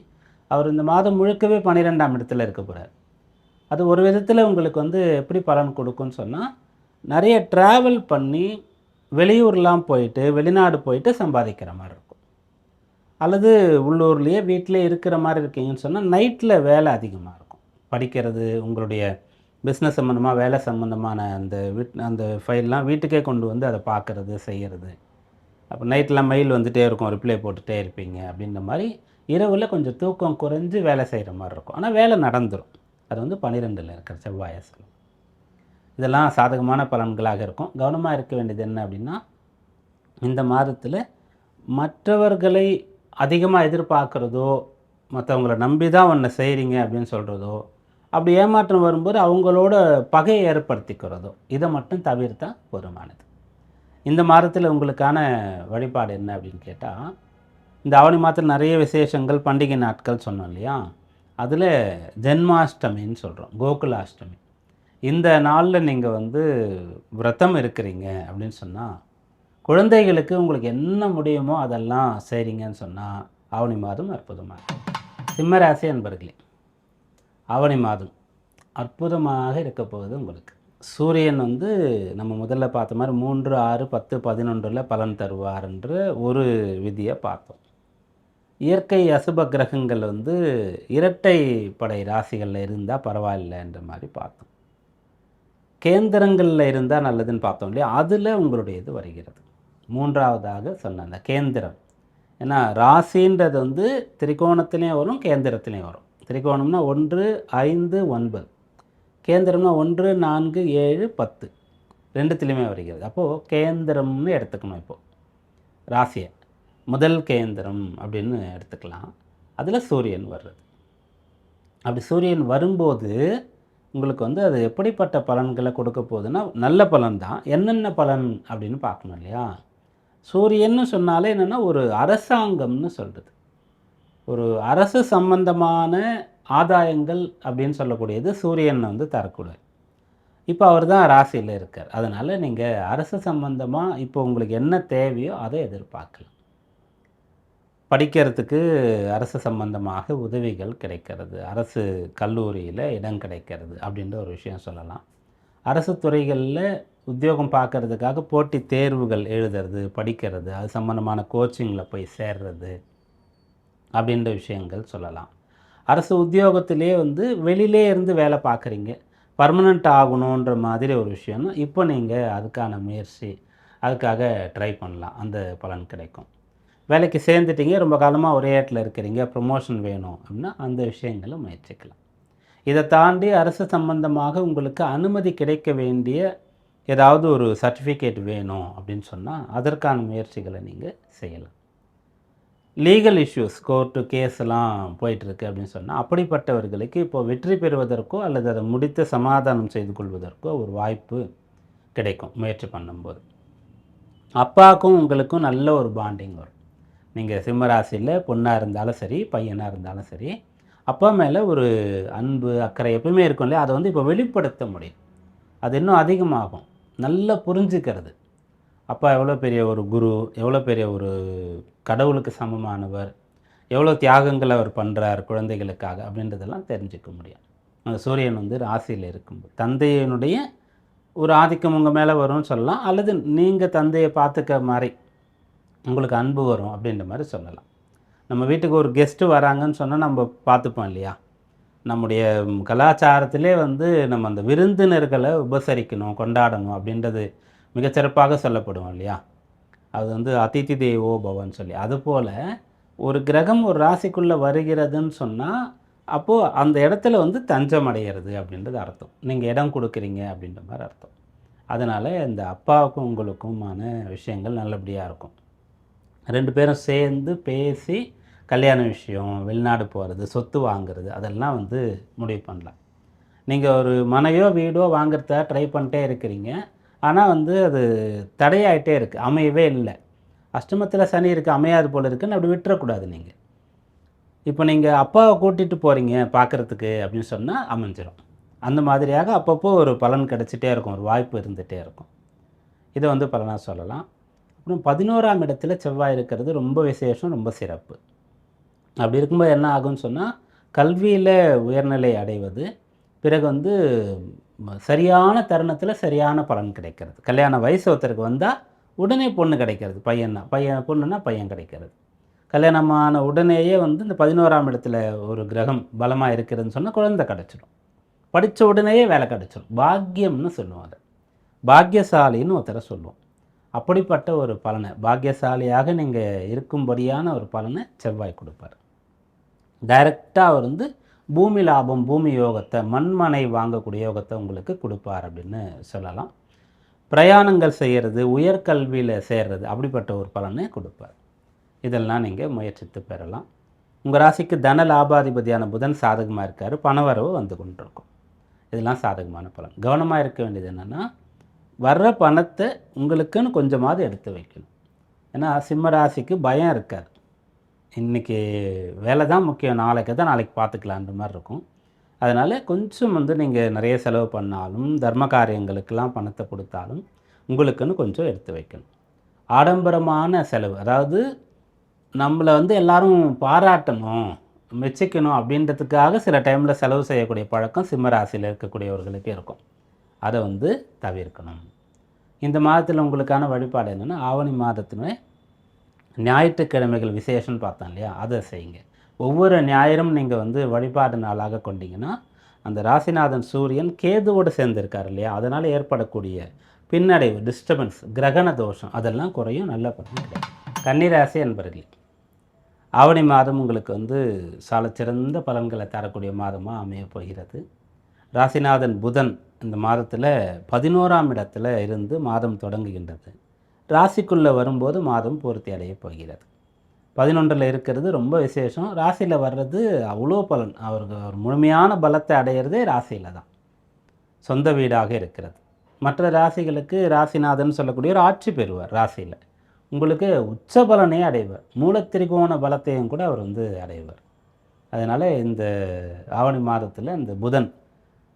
அவர் இந்த மாதம் முழுக்கவே 12ஆம் இடத்துல இருக்க போகிறார். அது ஒரு விதத்தில் உங்களுக்கு எப்படி பலன் கொடுக்குன்னு சொன்னால், நிறைய ட்ராவல் பண்ணி வெளியூர்லாம் போயிட்டு, வெளிநாடு போயிட்டு சம்பாதிக்கிற மாதிரி இருக்கும். அல்லது உள்ளூர்லேயே வீட்டிலே இருக்கிற மாதிரி இருக்கீங்கன்னு சொன்னால் நைட்டில் வேலை அதிகமாக இருக்கும். படிக்கிறது, உங்களுடைய பிஸ்னஸ் சம்மந்தமாக, வேலை சம்மந்தமான அந்த ஃபைல்லாம் வீட்டுக்கே கொண்டு அதை பார்க்குறது, செய்கிறது. அப்போ நைட்லாம் மெயில் வந்துகிட்டே இருக்கும், ரிப்ளை போட்டுகிட்டே இருப்பீங்க. அப்படின்ற மாதிரி இரவில் கொஞ்சம் தூக்கம் குறைஞ்சி வேலை செய்கிற மாதிரி இருக்கும். ஆனால் வேலை நடந்துடும். அது 12ல் இருக்கிற செவ்வாயசனம். இதெல்லாம் சாதகமான பலன்களாக இருக்கும். கவனமாக இருக்க வேண்டியது என்ன அப்படின்னா, இந்த மாதத்தில் மற்றவர்களை அதிகமாக எதிர்பார்க்குறதோ, மற்றவங்கள நம்பி தான் ஒன்று செய்கிறீங்க அப்படின்னு சொல்கிறதோ, அப்படி ஏமாற்றம் வரும்போது அவங்களோட பகையை ஏற்படுத்திக்கிறதோ, இதை மட்டும் தவிர்த்தா போதுமானது. இந்த மாதத்தில் உங்களுக்கான வழிபாடு என்ன அப்படின்னு கேட்டால், இந்த ஆவணி மாதத்தில் நிறைய விசேஷங்கள், பண்டிகை நாட்கள் சொன்னோம் இல்லையா, அதில் ஜென்மாஷ்டமின்னு சொல்கிறோம், கோகுலாஷ்டமி. இந்த நாளில் நீங்கள் விரதம் இருக்கிறீங்க அப்படின்னு சொன்னால், குழந்தைகளுக்கு உங்களுக்கு என்ன முடியுமோ அதெல்லாம் செய்கிறீங்கன்னு சொன்னால் ஆவணி மாதம் அற்புதமாக இருக்கும். சிம்மராசி அன்பர்களே, ஆவணி மாதம் அற்புதமாக இருக்க போகுது உங்களுக்கு. சூரியன் நம்ம முதல்ல பார்த்த மாதிரி 3, 6, 10, 11 பலன் தருவார்ன்ற ஒரு விதியை பார்த்தோம். இயற்கை அசுப கிரகங்கள் இரட்டை படை ராசிகளில் இருந்தால் பரவாயில்லைன்ற மாதிரி பார்த்தோம். கேந்திரங்களில் இருந்தால் நல்லதுன்னு பார்த்தோம் இல்லையா, அதில் உங்களுடைய இது வருகிறது. 3ஆவதாக சொன்ன அந்த கேந்திரம், ஏன்னா ராசின்றது வந்து திரிகோணத்துலேயும் வரும், கேந்திரத்துலேயும் வரும். திரிகோணம்னா 1, 5, 9. கேந்திரம்னா 1, 4, 7, 10. ரெண்டுத்துலேயுமே வருகிறது. அப்போது கேந்திரம்னு எடுத்துக்கணும். இப்போது ராசியை முதல் கேந்திரம் அப்படின்னு எடுத்துக்கலாம். அதில் சூரியன் வர்றது. அப்படி சூரியன் வரும்போது உங்களுக்கு வந்து அது எப்படிப்பட்ட பலன்களை கொடுக்க போகுதுன்னா, நல்ல பலன் தான். என்னென்ன பலன் அப்படின்னு பார்க்கணும் இல்லையா? சூரியன்னு சொன்னாலே என்னென்னா ஒரு அரசாங்கம்னு சொல்கிறது. ஒரு அரசு சம்பந்தமான ஆதாயங்கள் அப்படின்னு சொல்லக்கூடியது சூரியன் வந்து தரக்கூடாது. இப்போ அவர் தான் ராசியில் இருக்கார். அதனால் நீங்கள் அரசு சம்பந்தமாக இப்போ உங்களுக்கு என்ன தேவையோ அதை எதிர்பார்க்கலாம். படிக்கிறதுக்கு அரசு சம்பந்தமாக உதவிகள் கிடைக்கிறது, அரசு கல்லூரியில் இடம் கிடைக்கிறது அப்படின்ற ஒரு விஷயம் சொல்லலாம். அரசு துறைகளில் உத்தியோகம் பார்க்கறதுக்காக போட்டித் தேர்வுகள் எழுதுறது, படிக்கிறது, அது சம்பந்தமான கோச்சிங்கில் போய் சேர்றது அப்படின்ற விஷயங்கள் சொல்லலாம். அரசு உத்தியோகத்திலே வந்து வெளியிலே இருந்து வேலை பார்க்குறீங்க, பர்மனெண்ட் ஆகணுன்ற மாதிரி ஒரு விஷயம்னா இப்போ நீங்கள் அதுக்கான முயற்சி, அதுக்காக ட்ரை பண்ணலாம். அந்த பலன் கிடைக்கும். வேலைக்கு சேர்ந்துட்டீங்க, ரொம்ப காலமாக ஒரே இடத்துல இருக்கிறீங்க, ப்ரமோஷன் வேணும் அப்படின்னா அந்த விஷயங்களை முயற்சிக்கலாம். இதை தாண்டி அரசு சம்பந்தமாக உங்களுக்கு அனுமதி கிடைக்க வேண்டிய ஏதாவது ஒரு சர்டிஃபிகேட் வேணும் அப்படின்னு சொன்னால் அதற்கான முயற்சிகளை நீங்கள் செய்யலாம். லீகல் இஷ்யூஸ், கோர்ட்டு கேஸ்லாம் போயிட்டுருக்கு அப்படின்னு சொன்னால் அப்படிப்பட்டவர்களுக்கு இப்போ வெற்றி பெறுவதற்கோ அல்லது அதை முடித்து சமாதானம் செய்து கொள்வதற்கோ ஒரு வாய்ப்பு கிடைக்கும் முயற்சி பண்ணும்போது. அப்பாவுக்கும் உங்களுக்கும் நல்ல ஒரு பாண்டிங் வரும். நீங்கள் சிம்மராசியில் பொண்ணாக இருந்தாலும் சரி, பையனாக இருந்தாலும் சரி, அப்பா மேலே ஒரு அன்பு, அக்கறை எப்பவுமே இருக்கும் இல்லையா? அதை வந்து இப்போ வெளிப்படுத்த முடியும். அது இன்னும் அதிகமாகும். நல்லா புரிஞ்சுக்கிறது. அப்பா எவ்வளோ பெரிய ஒரு குரு, எவ்வளோ பெரிய ஒரு கடவுளுக்கு சமமானவர், எவ்வளோ தியாகங்கள் அவர் பண்ணுறார் குழந்தைகளுக்காக அப்படின்றதெல்லாம் தெரிஞ்சுக்க முடியும். அந்த சூரியன் வந்து ராசியில் இருக்கும்போது தந்தையினுடைய ஒரு ஆதிக்கம் உங்கள் மேலே வரும்னு சொல்லலாம். அல்லது நீங்கள் தந்தையை பார்த்துக்க மாதிரி உங்களுக்கு அன்பு வரும் அப்படின்ற மாதிரி சொல்லலாம். நம்ம வீட்டுக்கு ஒரு கெஸ்ட்டு வராங்கன்னு சொன்னால் நம்ம பார்த்துப்போம் இல்லையா? நம்முடைய கலாச்சாரத்திலே வந்து நம்ம அந்த விருந்தினர்களை உபசரிக்கணும், கொண்டாடணும் அப்படின்றது மிகச்சிறப்பாக சொல்லப்படும் இல்லையா? அது வந்து அதிதி தேவோ பவன்னு சொல்லி. அதுபோல் ஒரு கிரகம் ஒரு ராசிக்குள்ளே வருகிறதுன்னு சொன்னால் அப்போது அந்த இடத்துல வந்து தஞ்சம் அடைகிறது அப்படின்றது அர்த்தம். நீங்கள் இடம் கொடுக்குறீங்க அப்படின்ற மாதிரி அர்த்தம். அதனால் இந்த அப்பாவுக்கும் உங்களுக்குமான விஷயங்கள் நல்லபடியாக இருக்கும். 2 பேரும் சேர்ந்து பேசி கல்யாண விஷயம், வெளிநாடு போகிறது, சொத்து வாங்கிறது அதெல்லாம் வந்து முடிவு பண்ணலாம். நீங்கள் ஒரு மனையோ வீடோ வாங்குறதுக்காக ட்ரை பண்ணிட்டே இருக்கிறீங்க. ஆனால் வந்து அது தடையாயிட்டே இருக்குது, அமையவே இல்லை. அஷ்டமத்தில் சனி இருக்குது, அமையாது போல் இருக்குன்னு அப்படி விட்டுறக்கூடாது. நீங்கள் இப்போ நீங்கள் அப்பாவை கூட்டிகிட்டு போகிறீங்க பார்க்குறதுக்கு அப்படின்னு சொன்னால் அமைஞ்சிடும். அந்த மாதிரியாக அப்பப்போ ஒரு பலன் கிடச்சிட்டே இருக்கும், ஒரு வாய்ப்பு இருந்துகிட்டே இருக்கும். இதை வந்து பலனாக சொல்லலாம். அப்புறம் 11ஆம் இடத்துல செவ்வாய் இருக்கிறது ரொம்ப விசேஷம், ரொம்ப சிறப்பு. அப்படி இருக்கும்போது என்ன ஆகும்னு சொன்னால் கல்வியில் உயர்நிலை அடைவது, பிறகு வந்து சரியான தருணத்தில் சரியான பலன் கிடைக்கிறது. கல்யாண வயசு ஒருத்தருக்கு வந்தால் உடனே பொண்ணு கிடைக்கிறது. பொண்ணுன்னா பையன் கிடைக்கிறது. கல்யாணமான உடனேயே வந்து இந்த 11ஆம் இடத்துல ஒரு கிரகம் பலமாக இருக்கிறதுன்னு சொன்னால் குழந்தை கிடச்சிடும். படித்த உடனேயே வேலை கிடச்சிடும். பாக்கியம்னு சொல்லுவோம் அதை. பாக்கியசாலின்னு ஒருத்தரை சொல்லுவோம். அப்படிப்பட்ட ஒரு பலனை, பாக்கியசாலியாக நீங்கள் இருக்கும்படியான ஒரு பலனை செவ்வாய் கொடுப்பார். டைரெக்டாக அவர் வந்து பூமி லாபம், பூமி யோகத்தை, மண்மனை வாங்கக்கூடிய யோகத்தை உங்களுக்கு கொடுப்பார் அப்படின்னு சொல்லலாம். பிரயாணங்கள் செய்கிறது, உயர்கல்வியில் சேர்றது அப்படிப்பட்ட ஒரு பலனை கொடுப்பார். இதெல்லாம் நீங்கள் முயற்சித்து பெறலாம். உங்கள் ராசிக்கு தன லாபாதிபதியான புதன் சாதகமாக இருக்கார், பணவரவு வந்து கொண்டிருக்கும். இதெல்லாம் சாதகமான பலன். கவனமாக இருக்க வேண்டியது என்னென்னா வர்ற பணத்தை உங்களுக்குன்னு கொஞ்சமாவது எடுத்து வைக்கணும். ஏன்னா சிம்ம ராசிக்கு பயம் இருக்காது. இன்றைக்கி வேலை தான் முக்கியம், நாளைக்கு பார்த்துக்கலான்ற மாதிரி இருக்கும். அதனால் கொஞ்சம் வந்து நீங்கள் நிறைய செலவு பண்ணாலும், தர்ம காரியங்களுக்கெல்லாம் பணத்தை கொடுத்தாலும் உங்களுக்குன்னு கொஞ்சம் எடுத்து வைக்கணும். ஆடம்பரமான செலவு, அதாவது நம்மளை வந்து எல்லோரும் பாராட்டணும், மெச்சிக்கணும் அப்படின்றதுக்காக சில டைமில் செலவு செய்யக்கூடிய பழக்கம் சிம்ம ராசியில் இருக்கக்கூடியவர்களுக்கு இருக்கும். அதை வந்து தவிர்க்கணும். இந்த மாதத்தில் உங்களுக்கான வழிபாடு என்னென்னா ஆவணி மாதத்தினுடைய ஞாயிற்றுக்கிழமைகள் விசேஷம்னு பார்த்தோம் இல்லையா, அதை செய்யுங்க. ஒவ்வொரு ஞாயிறும் நீங்கள் வந்து வழிபாடு நாளாக கொண்டீங்கன்னா அந்த ராசிநாதன் சூரியன் கேதுவோடு சேர்ந்துருக்கார் இல்லையா, அதனால் ஏற்படக்கூடிய பின்னடைவு, டிஸ்டர்பன்ஸ், கிரகண தோஷம் அதெல்லாம் குறையும். நல்ல பலன் கிடைக்கும். கன்னிராசி என்பர்களே, ஆவணி மாதம் உங்களுக்கு வந்து சாலச்சிறந்த பலன்களை தரக்கூடிய மாதமாக அமையப் போகிறது. ராசிநாதன் புதன் இந்த மாதத்தில் 11ஆம் இடத்துல இருந்து மாதம் தொடங்குகின்றது. ராசிக்குள்ளே வரும்போது மாதம் பூர்த்தி அடையப் போகிறது. 11ல் இருக்கிறது ரொம்ப விசேஷம். ராசியில் வர்றது அவ்வளோ பலன். அவருக்கு ஒரு முழுமையான பலத்தை அடையிறதே ராசியில் தான். சொந்த வீடாக இருக்கிறது. மற்ற ராசிகளுக்கு ராசிநாதன் சொல்லக்கூடிய ஒரு ஆட்சி பெறுவார் ராசியில். உங்களுக்கு உச்ச பலனே அடைவார். மூலத்திரிகோண பலத்தையும் கூட அவர் வந்து அடைவார். அதனால் இந்த ஆவணி மாதத்தில் இந்த புதன்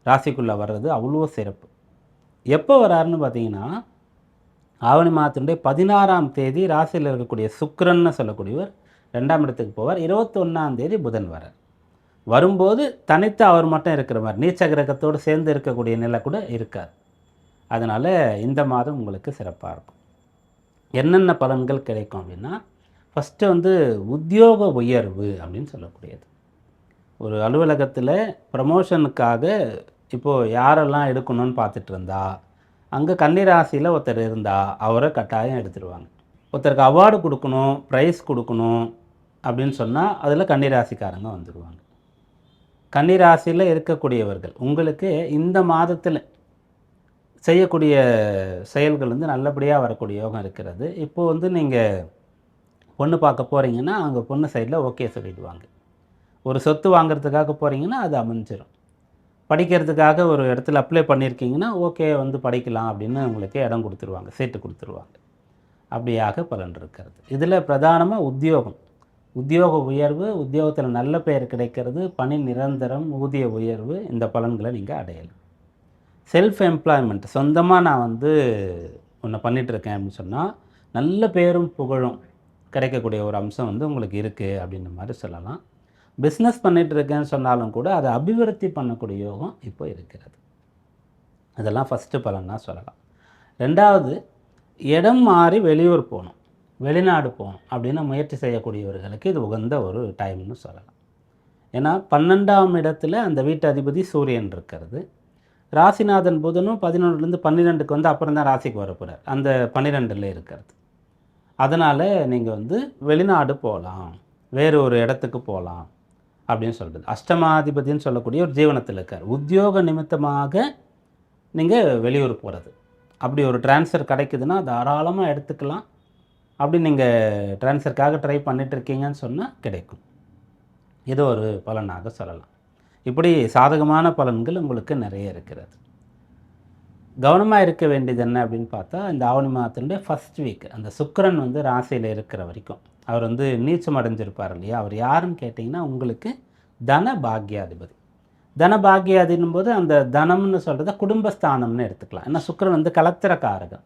ராசிக்குள்ளே வர்றது அவ்வளோ சிறப்பு. எப்போ வராருன்னு பார்த்தீங்கன்னா, ஆவணி மாதத்தினுடைய 16ஆம் தேதி ராசியில் இருக்கக்கூடிய சுக்கிரன்னு சொல்லக்கூடியவர் 2ஆம் இடத்துக்கு போவார். 21ஆம் தேதி புதன் வரார். வரும்போது தனித்து அவர் மட்டும் இருக்கிற மாதிரி நீச்ச கிரகத்தோடு சேர்ந்து இருக்கக்கூடிய நிலை கூட இருக்காது. அதனால் இந்த மாதம் உங்களுக்கு சிறப்பாக இருக்கும். என்னென்ன பலன்கள் கிடைக்கும் அப்படின்னா, ஃபஸ்ட்டு வந்து உத்தியோக உயர்வு அப்படின்னு சொல்லக்கூடியது. ஒரு அலுவலகத்தில் ப்ரமோஷனுக்காக இப்போது யாரெல்லாம் எடுக்கணும்னு பார்த்துட்டு இருந்தா, அங்கே கன்னிராசியில் ஒருத்தர் இருந்தால் அவரை கட்டாயம் எடுத்துருவாங்க. ஒருத்தருக்கு அவார்டு கொடுக்கணும், ப்ரைஸ் கொடுக்கணும் அப்படின்னு சொன்னால் அதில் கன்னிராசிக்காரங்க வந்துடுவாங்க. கன்னிராசியில் இருக்கக்கூடியவர்கள் உங்களுக்கு இந்த மாதத்தில் செய்யக்கூடிய செயல்கள் வந்து நல்லபடியாக வரக்கூடிய யோகம் இருக்கிறது. இப்போது வந்து நீங்கள் பொண்ணு பார்க்க போகிறீங்கன்னா அங்கே பொண்ணு சைடில் ஓகே சொல்லிடுவாங்க. ஒரு சொத்து வாங்குறதுக்காக போகிறீங்கன்னா அது அமைஞ்சிடும். படிக்கிறதுக்காக ஒரு இடத்துல அப்ளை பண்ணியிருக்கீங்கன்னா ஓகே வந்து படிக்கலாம் அப்படின்னு உங்களுக்கு இடம் கொடுத்துருவாங்க, சீட்டு கொடுத்துருவாங்க. அப்படியாக பலன் இருக்கிறது. இதில் பிரதானமாக உத்தியோக உயர்வு, உத்தியோகத்தில் நல்ல பெயர் கிடைக்கிறது, பணி நிரந்தரம், ஊதிய உயர்வு, இந்த பலன்களை நீங்கள் அடையலாம். செல்ஃப் எம்ப்ளாய்மெண்ட், சொந்தமாக நான் வந்து ஒன்று பண்ணிகிட்ருக்கேன் அப்படின்னு சொன்னால் நல்ல பேரும் புகழும் கிடைக்கக்கூடிய ஒரு அம்சம் வந்து உங்களுக்கு இருக்குது அப்படின்ற மாதிரி சொல்லலாம். பிஸ்னஸ் பண்ணிகிட்ருக்கேன்னு சொன்னாலும் கூட அதை அபிவிருத்தி பண்ணக்கூடிய யோகம் இப்போ இருக்கிறது. இதெல்லாம் ஃபஸ்ட்டு பலனாக சொல்லலாம். ரெண்டாவது, இடம் மாறி வெளியூர் போகணும், வெளிநாடு போகணும் அப்படின்னு முயற்சி செய்யக்கூடியவர்களுக்கு இது உகந்த ஒரு டைம்னு சொல்லலாம். ஏன்னா 12ஆம் இடத்துல அந்த வீட்டு அதிபதி சூரியன் இருக்கிறது. ராசிநாதன் புதனும் 11லேருந்து 12க்கு வந்து அப்புறம் தான் ராசிக்கு வரப்போகிறார், அந்த 12ல் இருக்கிறது. அதனால் நீங்கள் வந்து வெளிநாடு போகலாம், வேறு ஒரு இடத்துக்கு போகலாம் அப்படின்னு சொல்கிறது. அஷ்டமாதிபதினு சொல்லக்கூடிய ஒரு ஜீவனத்தில் இருக்கார். உத்தியோக நிமித்தமாக நீங்கள் வெளியூர் போகிறது, அப்படி ஒரு டிரான்ஸ்ஃபர் கிடைக்குதுன்னா தாராளமாக எடுத்துக்கலாம். அப்படி நீங்கள் டிரான்ஸ்ஃபருக்காக ட்ரை பண்ணிகிட்ருக்கீங்கன்னு சொன்னால் கிடைக்கும். இது ஒரு பலனாக சொல்லலாம். இப்படி சாதகமான பலன்கள் உங்களுக்கு நிறைய இருக்கிறது. கவனமாக இருக்க வேண்டியது என்ன அப்படின்னு பார்த்தா, இந்த ஆவணி மாதத்தினுடைய ஃபஸ்ட் வீக் அந்த சுக்கிரன் வந்து ராசியில் இருக்கிற வரைக்கும் அவர் வந்து நீச்சம் அடைஞ்சிருப்பார் இல்லையா, அவர் யாருன்னு கேட்டிங்கன்னா உங்களுக்கு தன பாக்யாதிபதி. தன பாக்யாதினும் போது அந்த தனம்னு சொல்கிறத குடும்பஸ்தானம்னு எடுத்துக்கலாம். ஏன்னா சுக்கிரன் வந்து கலத்திரக்காரகம்.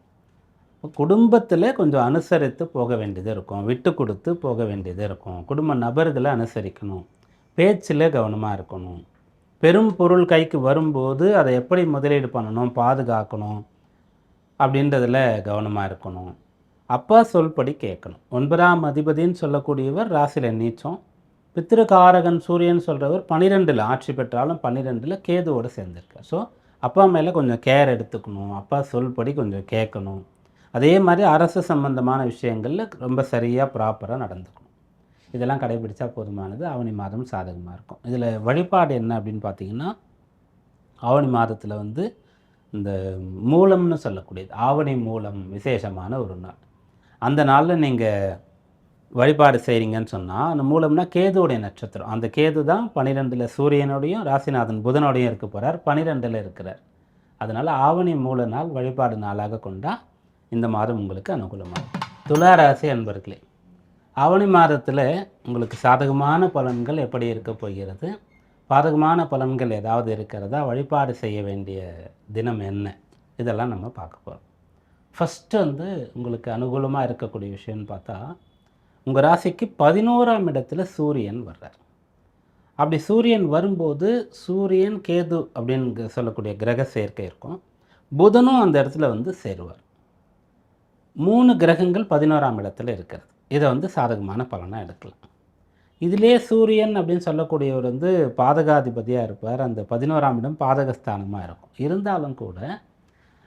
குடும்பத்தில் கொஞ்சம் அனுசரித்து போக வேண்டியது இருக்கும், விட்டு கொடுத்து போக வேண்டியது இருக்கும், குடும்ப நபர்களை அனுசரிக்கணும், பேச்சில் கவனமாக இருக்கணும், பெரும் பொருள் கைக்கு வரும்போது அதை எப்படி முதலீடு பண்ணணும், பாதுகாக்கணும் அப்படின்றதில் கவனமாக இருக்கணும். அப்பா சொல்படி கேட்கணும். 9ஆம் அதிபதின்னு சொல்லக்கூடியவர் ராசியில் நீச்சம். பித்திருக்காரகன் சூரியன் சொல்கிறவர் 12ல் ஆட்சி பெற்றாலும் 12ல் கேதுவோடு சேர்ந்திருக்கார். ஸோ அப்பா மேலே கொஞ்சம் கேர் எடுத்துக்கணும், அப்பா சொல்படி கொஞ்சம் கேட்கணும். அதே மாதிரி அரசு சம்பந்தமான விஷயங்களில் ரொம்ப சரியாக ப்ராப்பராக நடந்துக்கணும். இதெல்லாம் கடைபிடிச்சா போதுமானது. ஆவணி மாதம் சாதகமாக இருக்கும். இதில் வழிபாடு என்ன அப்படின்னு பார்த்தீங்கன்னா, ஆவணி மாதத்தில் வந்து இந்த மூலம்னு சொல்லக்கூடியது, ஆவணி மூலம் விசேஷமான ஒரு நாள். அந்த நாளில் நீங்கள் வழிபாடு செய்கிறீங்கன்னு சொன்னால், அந்த மூலம்னா கேதுவோடைய நட்சத்திரம். அந்த கேது தான் 12ல் சூரியனோடையும் ராசிநாதன் புதனோடையும் இருக்க போகிறார், 12ல் இருக்கிறார். அதனால் ஆவணி மூல நாள் வழிபாடு நாளாக கொண்டால் இந்த மாதம் உங்களுக்கு அனுகூலமாகும். துலா ராசி அன்பர்களே, ஆவணி மாதத்தில் உங்களுக்கு சாதகமான பலன்கள் எப்படி இருக்க போகிறது, பாதகமான பலன்கள் ஏதாவது இருக்கிறதா, வழிபாடு செய்ய வேண்டிய தினம் என்ன, இதெல்லாம் நம்ம பார்க்க போகிறோம். ஃபஸ்ட்டு வந்து உங்களுக்கு அனுகூலமாக இருக்கக்கூடிய விஷயம்னு பார்த்தா, உங்கள் ராசிக்கு 11ஆம் இடத்துல சூரியன் வர்றார். அப்படி சூரியன் வரும்போது சூரியன் கேது அப்படின்னு சொல்லக்கூடிய கிரக சேர்க்கை இருக்கும். புதனும் அந்த இடத்துல வந்து சேருவார். 3 கிரகங்கள் 11ஆம் இடத்துல இருக்கிறது. இதை வந்து சாதகமான பலனாக எடுக்கலாம். இதிலே சூரியன் அப்படின்னு சொல்லக்கூடியவர் வந்து பாதகாதிபதியாக இருப்பார். அந்த 11ஆம் இடம் பாதகஸ்தானமாக இருக்கும். இருந்தாலும் கூட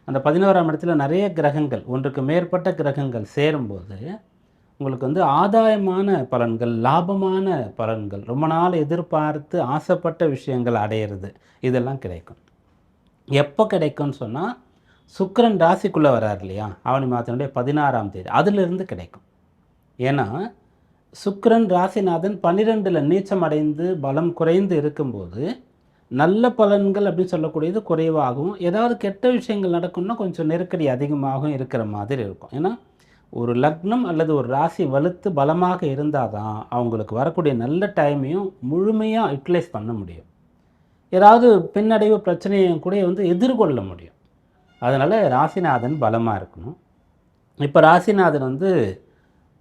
அந்த 11ஆம் இடத்துல நிறைய கிரகங்கள், ஒன்றுக்கு மேற்பட்ட கிரகங்கள் சேரும்போது உங்களுக்கு வந்து ஆதாயமான பலன்கள், லாபமான பலன்கள், ரொம்ப நாள் எதிர்பார்த்து ஆசைப்பட்ட விஷயங்கள் அடையிறது, இதெல்லாம் கிடைக்கும். எப்போ கிடைக்கும்னு சொன்னால், சுக்கிரன் ராசிக்குள்ளே வரார் இல்லையா, ஆவணி மாதத்தினுடைய 16ஆம் தேதி, அதிலிருந்து கிடைக்கும். ஏன்னா சுக்கிரன் ராசிநாதன் 12ல் நீச்சம் அடைந்து பலம் குறைந்து இருக்கும்போது, நல்ல பலன்கள் அப்படின்னு சொல்லக்கூடியது குறைவாகவும், ஏதாவது கெட்ட விஷயங்கள் நடக்கும்னா கொஞ்சம் நெருக்கடி அதிகமாகவும் இருக்கிற மாதிரி இருக்கும். ஏன்னா ஒரு லக்னம் அல்லது ஒரு ராசி வலுத்து பலமாக இருந்தால் தான் அவங்களுக்கு வரக்கூடிய நல்ல டைமையும் முழுமையாக யூட்டிலைஸ் பண்ண முடியும். ஏதாவது பின்னடைவு பிரச்சனையும் கூட வந்து எதிர்கொள்ள முடியும். அதனால் ராசிநாதன் பலமாக இருக்கணும். இப்போ ராசிநாதன் வந்து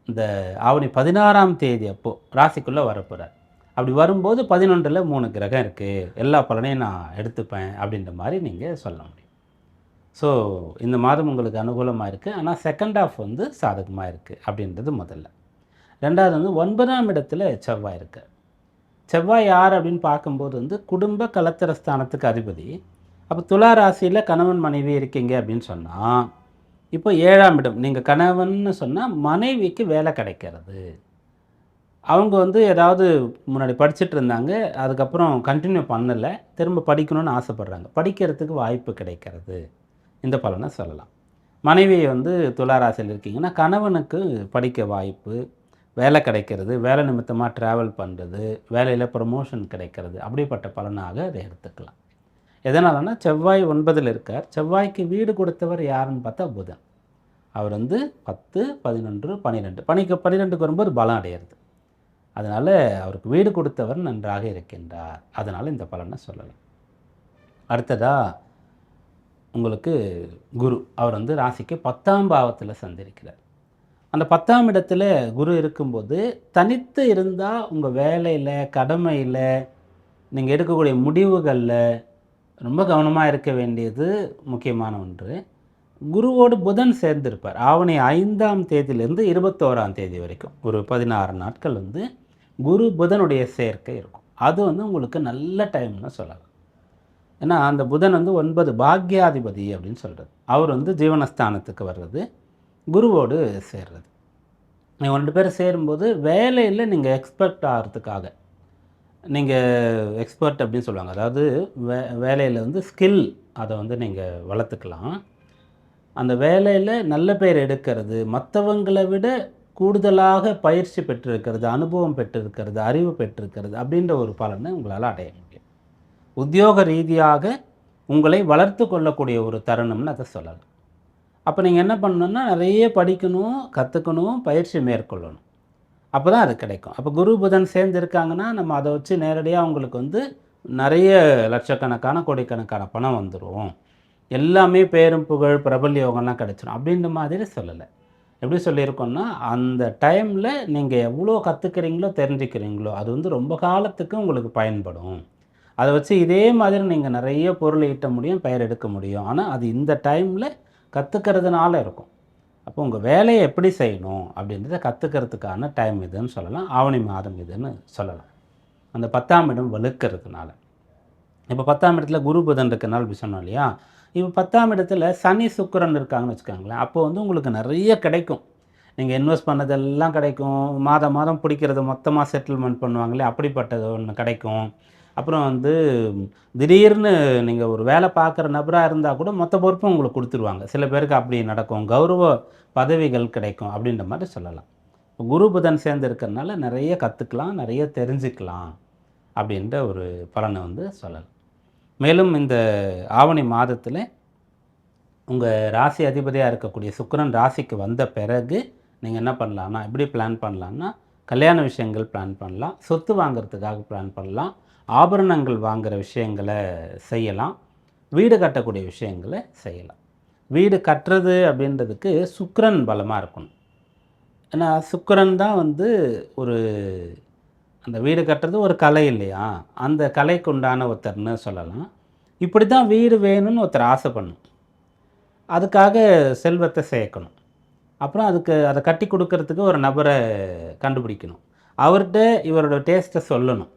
இந்த ஆவணி 16ஆம் தேதி அப்போது ராசிக்குள்ளே வரப்போகிறார். அப்படி வரும்போது 11ல் 3 கிரகம் இருக்குது, எல்லா பலனையும் நான் எடுத்துப்பேன் அப்படின்ற மாதிரி நீங்கள் சொல்ல முடியும். ஸோ இந்த மாதம் உங்களுக்கு அனுகூலமாக இருக்குது. ஆனால் செகண்ட் ஹாஃப் வந்து சாதகமாக இருக்குது அப்படின்றது முதல்ல. ரெண்டாவது வந்து 9ஆம் இடத்துல செவ்வாய் இருக்குது. செவ்வாய் யார் அப்படின்னு பார்க்கும்போது வந்து குடும்ப கலத்திரஸ்தானத்துக்கு அதிபதி. அப்போ துலா ராசியில் கணவன் மனைவி இருக்கீங்க அப்படின்னு சொன்னால், இப்போ 7ஆம் இடம், நீங்கள் கணவன்னு சொன்னால் மனைவிக்கு வேலை கிடைக்கிறது. அவங்க வந்து ஏதாவது முன்னாடி படிச்சுட்டு இருந்தாங்க, அதுக்கப்புறம் கண்டினியூ பண்ணலை, திரும்ப படிக்கணும்னு ஆசைப்பட்றாங்க, படிக்கிறதுக்கு வாய்ப்பு கிடைக்கிறது. இந்த பலனை சொல்லலாம். மனைவி வந்து துலா ராசியில் இருக்கீங்கன்னா கணவனுக்கு படிக்க வாய்ப்பு, வேலை கிடைக்கிறது, வேலை நிமித்தமாக ட்ராவல் பண்ணுறது, வேலையில் ப்ரமோஷன் கிடைக்கிறது, அப்படிப்பட்ட பலனாக அதை எடுத்துக்கலாம். எதனாலனா செவ்வாய் 9ல் இருக்கார். செவ்வாய்க்கு வீடு கொடுத்தவர் யாருன்னு பார்த்தா புதன். அவர் வந்து 10, 11, 12 12க்கு வரும்போது பலம் அடையிறது. அதனால் அவருக்கு வீடு கொடுத்தவர் நன்றாக இருக்கின்றார். அதனால் இந்த பலனை சொல்லலாம். அடுத்ததாக உங்களுக்கு குரு, அவர் வந்து ராசிக்கு 10ஆம் பாவத்தில் சந்திருக்கிறார். அந்த 10ஆம் இடத்துல குரு இருக்கும்போது தனித்து இருந்தால் உங்கள் வேலையில், கடமையில், நீங்கள் எடுக்கக்கூடிய முடிவுகளில் ரொம்ப கவனமாக இருக்க வேண்டியது முக்கியமான ஒன்று. குருவோடு புதன் சேர்ந்திருப்பார். ஆவணி 5ஆம் தேதியிலேருந்து 21ஆம் தேதி வரைக்கும் ஒரு 16 நாட்கள் வந்து குரு புதனுடைய சேர்க்கை இருக்கும். அது வந்து உங்களுக்கு நல்ல டைம்னு சொல்லலாம். ஏன்னா அந்த புதன் வந்து 9 பாக்யாதிபதி அப்படின்னு சொல்கிறது. அவர் வந்து ஜீவனஸ்தானத்துக்கு வர்றது, குருவோடு சேர்றது. நீங்கள் 2 பேரும் சேரும்போது வேலையில் நீங்கள் எக்ஸ்பர்ட் ஆகிறதுக்காக, நீங்கள் எக்ஸ்பர்ட் அப்படின்னு சொல்லுவாங்க, அதாவது வேலையில் வந்து ஸ்கில், அதை வந்து நீங்கள் வளர்த்துக்கலாம். அந்த வேலையில் நல்ல பேர் எடுக்கிறது, மற்றவங்களை விட கூடுதலாக பயிற்சி பெற்றிருக்கிறது, அனுபவம் பெற்றிருக்கிறது, அறிவு பெற்றிருக்கிறது அப்படின்ற ஒரு பலனை உங்களால் அடைய முடியும். உத்தியோக ரீதியாக உங்களை வளர்த்து கொள்ளக்கூடிய ஒரு தருணம்னு அதை சொல்லலாம். அப்போ நீங்கள் என்ன பண்ணணுன்னா, நிறைய படிக்கணும், கற்றுக்கணும், பயிற்சி மேற்கொள்ளணும். அப்போ தான் அது கிடைக்கும். அப்போ குரு புதன் சேர்ந்து இருக்காங்கன்னா நம்ம அதை வச்சு நேரடியாக உங்களுக்கு வந்து நிறைய லட்சக்கணக்கான கோடிக்கணக்கான பணம் வந்துடும், எல்லாமே பேரும் புகழ் பிரபல்யோகம்லாம் கிடச்சிடும் அப்படின்ற மாதிரி சொல்லலை. எப்படி சொல்லியிருக்கோன்னா, அந்த டைமில் நீங்கள் எவ்வளோ கற்றுக்கிறீங்களோ தெரிஞ்சுக்கிறீங்களோ அது வந்து ரொம்ப காலத்துக்கு உங்களுக்கு பயன்படும். அதை வச்சு இதே மாதிரி நீங்கள் நிறைய பொருள் ஈட்ட முடியும், பெயர் எடுக்க முடியும். ஆனால் அது இந்த டைமில் கற்றுக்கிறதுனால இருக்கும். அப்போ உங்கள் வேலையை எப்படி செய்யணும் அப்படின்றத கற்றுக்கிறதுக்கான டைம் இதுன்னு சொல்லலாம். ஆவணி மாதம் இதுன்னு சொல்லலாம். அந்த 10ஆம் இடம் வலுக்கிறதுனால. இப்போ 10ஆம் இடத்துல குரு புதன் இருக்கிறனால இப்படி சொன்னோம் இல்லையா. இப்போ 10ஆம் இடத்துல சனி சுக்கிரன் இருக்காங்கன்னு வச்சுக்கோங்களேன். அப்போ வந்து உங்களுக்கு நிறைய கிடைக்கும். நீங்கள் இன்வெஸ்ட் பண்ணதெல்லாம் கிடைக்கும். மாதம் மாதம் பிடிக்கிறது மொத்தமாக செட்டில்மெண்ட் பண்ணுவாங்களே, அப்படிப்பட்டது ஒன்று கிடைக்கும். அப்புறம் வந்து திடீர்னு நீங்கள் ஒரு வேலை பார்க்குற நபராக இருந்தால் கூட மொத்த பொறுப்பும் உங்களுக்கு கொடுத்துருவாங்க. சில பேருக்கு அப்படி நடக்கும். கௌரவ பதவிகள் கிடைக்கும் அப்படின்ற மாதிரி சொல்லலாம். குரு புதன் சேர்ந்து இருக்கிறதுனால நிறைய கற்றுக்கலாம், நிறைய தெரிஞ்சுக்கலாம் அப்படின்ற ஒரு பலனை வந்து சொல்லலாம். மேலும் இந்த ஆவணி மாதத்தில் உங்கள் ராசி அதிபதியாக இருக்கக்கூடிய சுக்கிரன் ராசிக்கு வந்த பிறகு நீங்கள் என்ன பண்ணலான்னா, எப்படி பிளான் பண்ணலான்னா, கல்யாண விஷயங்கள் பிளான் பண்ணலாம், சொத்து வாங்கிறதுக்காக பிளான் பண்ணலாம், ஆபரணங்கள் வாங்குகிற விஷயங்களை செய்யலாம், வீடு கட்டக்கூடிய விஷயங்களை செய்யலாம். வீடு கட்டுறது அப்படின்றதுக்கு சுக்கிரன் பலமாக இருக்கணும். ஏன்னா சுக்கிரன் தான் வந்து ஒரு, அந்த வீடு கட்டுறது ஒரு கலை இல்லையா, அந்த கலைக்கு உண்டான ஒருத்தர்னு சொல்லலாம். இப்படி தான் வீடு வேணும்னு ஒருத்தர் ஆசை பண்ணணும், அதுக்காக செல்வத்தை சேர்க்கணும், அப்புறம் அதுக்கு அதை கட்டி கொடுக்கறதுக்கு ஒரு நபரை கண்டுபிடிக்கணும், அவர்கிட்ட இவரோட டேஸ்ட்டை சொல்லணும்,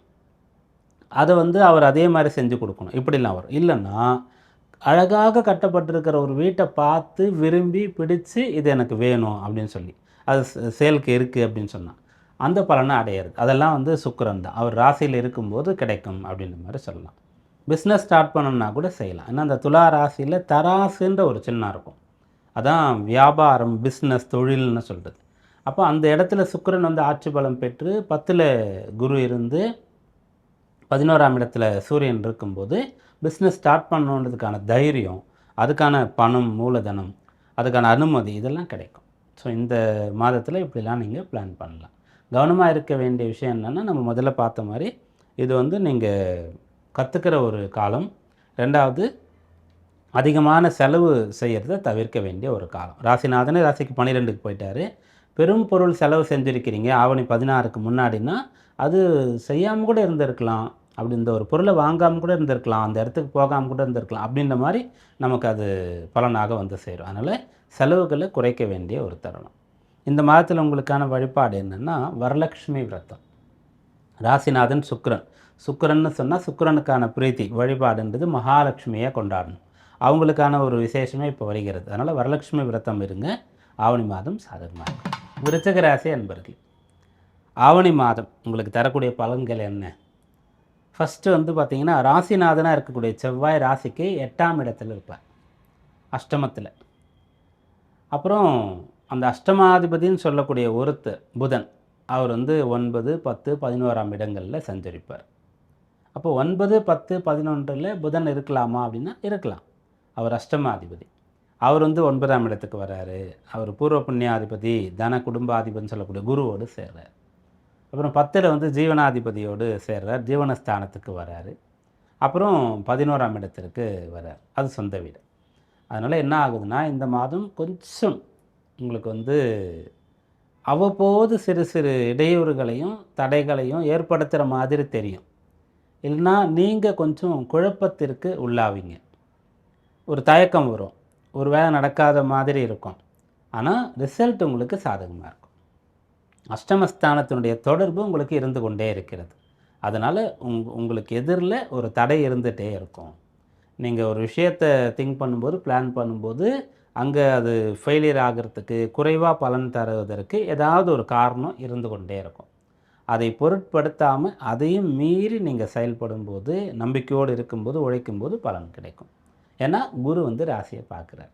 அதை வந்து அவர் அதே மாதிரி செஞ்சு கொடுக்கணும். இப்படிலாம் வரும். இல்லைன்னா அழகாக கட்டப்பட்டிருக்கிற ஒரு வீட்டை பார்த்து விரும்பி பிடிச்சு இது எனக்கு வேணும் அப்படின்னு சொல்லி அது சேலுக்கு இருக்குது அப்படின்னு சொன்னால் அந்த பலனை அடையிறது அதெல்லாம் வந்து சுக்கிரன் தான். அவர் ராசியில் இருக்கும்போது கிடைக்கும் அப்படின்ற மாதிரி சொல்லலாம். பிஸ்னஸ் ஸ்டார்ட் பண்ணணும்னா கூட செய்யலாம். ஏன்னா அந்த துலா ராசியில் தராசுன்ற ஒரு சின்னம் இருக்கும். அதான் வியாபாரம், பிஸ்னஸ், தொழில்னு சொல்கிறது. அப்போ அந்த இடத்துல சுக்கிரன் வந்து ஆட்சி பலம் பெற்று 10ல் குரு இருந்து 11ஆம் இடத்துல சூரியன் இருக்கும்போது பிஸ்னஸ் ஸ்டார்ட் பண்ணணுன்றதுக்கான தைரியம், அதுக்கான பணம், மூலதனம், அதுக்கான அனுமதி இதெல்லாம் கிடைக்கும். ஸோ இந்த மாதத்தில் இப்படிலாம் நீங்கள் பிளான் பண்ணலாம். கவனமாக இருக்க வேண்டிய விஷயம் என்னென்னா, நம்ம முதல்ல பார்த்த மாதிரி இது வந்து நீங்கள் கற்றுக்கிற ஒரு காலம். 2வது அதிகமான செலவு செய்கிறத தவிர்க்க வேண்டிய ஒரு காலம். ராசிநாதனே ராசிக்கு 12க்கு போயிட்டார். பெரும் பொருள் செலவு செஞ்சுருக்கிறீங்க ஆவணி 16க்கு முன்னாடினா அது செய்யாமல் கூட இருந்திருக்கலாம். அப்படி இந்த ஒரு பொருளை வாங்காமல் கூட இருந்திருக்கலாம், அந்த இடத்துக்கு போகாமல் கூட இருந்திருக்கலாம். அப்படின்ற மாதிரி நமக்கு அது பலனாக வந்து சேரும். அதனால் செலவுகளை குறைக்க வேண்டிய ஒரு தருணம். இந்த மாதத்தில் உங்களுக்கான வழிபாடு என்னென்னா வரலட்சுமி விரதம். ராசிநாதன் சுக்கிரன். சுக்கிரன்னு சொன்னால் சுக்கிரனுக்கான பிரீத்தி வழிபாடுன்றது மகாலட்சுமியை கொண்டாடணும். அவங்களுக்கான ஒரு விசேஷமே இப்போ வருகிறது. அதனால் வரலட்சுமி விரதம் இருங்க. ஆவணி மாதம் சாதகமாக இருக்கும். விருச்சிக ராசி அன்பர்கள், ஆவணி மாதம் உங்களுக்கு தரக்கூடிய பலன்கள் என்ன? ஃபஸ்ட்டு வந்து பார்த்திங்கன்னா, ராசிநாதனாக இருக்கக்கூடிய செவ்வாய் ராசிக்கு 8ஆம் இடத்துல இருப்பார், அஷ்டமத்தில். அப்புறம் அந்த அஷ்டமாதிபதின்னு சொல்லக்கூடிய ஒருத்தர் புதன், அவர் வந்து 9, 10, 11ஆம் இடங்களில் சஞ்சரிப்பார். அப்போ 9, 10, 11 புதன் இருக்கலாமா அப்படின்னா இருக்கலாம். அவர் அஷ்டமாதிபதி. அவர் வந்து 9ஆம் இடத்துக்கு வர்றாரு. அவர் பூர்வ புண்ணியாதிபதி, தன குடும்பாதிபதினு சொல்லக்கூடிய குருவோடு சேர்றார். அப்புறம் 10ல் வந்து ஜீவனாதிபதியோடு சேர்றார், ஜீவனஸ்தானத்துக்கு வர்றாரு. அப்புறம் 11ஆம் இடத்திற்கு வர்றார், அது சொந்த வீடு. அதனால் என்ன ஆகுதுன்னா, இந்த மாதம் கொஞ்சம் உங்களுக்கு வந்து அவ்வப்போது சிறு சிறு இடையூறுகளையும் தடைகளையும் ஏற்படுத்துகிற மாதிரி தெரியும். இல்லைன்னா நீங்கள் கொஞ்சம் குழப்பத்திற்கு உள்ளாவீங்க. ஒரு தயக்கம் வரும், ஒரு வேலை நடக்காத மாதிரி இருக்கும். ஆனால் ரிசல்ட் உங்களுக்கு சாதகமாக இருக்கும். அஷ்டமஸ்தானத்தினுடைய தொடர்பு உங்களுக்கு இருந்து கொண்டே இருக்கிறது. அதனால் உங்களுக்கு எதிரில் ஒரு தடை இருந்துகிட்டே இருக்கும். நீங்கள் ஒரு விஷயத்தை திங்க் பண்ணும்போது, பிளான் பண்ணும்போது அங்கே அது ஃபெயிலியர் ஆகிறதுக்கு, குறைவாக பலன் தருவதற்கு ஏதாவது ஒரு காரணம் இருந்து கொண்டே இருக்கும். அதை பொருட்படுத்தாமல் அதையும் மீறி நீங்கள் செயல்படும்போது, நம்பிக்கையோடு இருக்கும்போது, உழைக்கும்போது பலன் கிடைக்கும். ஏன்னா குரு வந்து ராசியை பார்க்குறார்.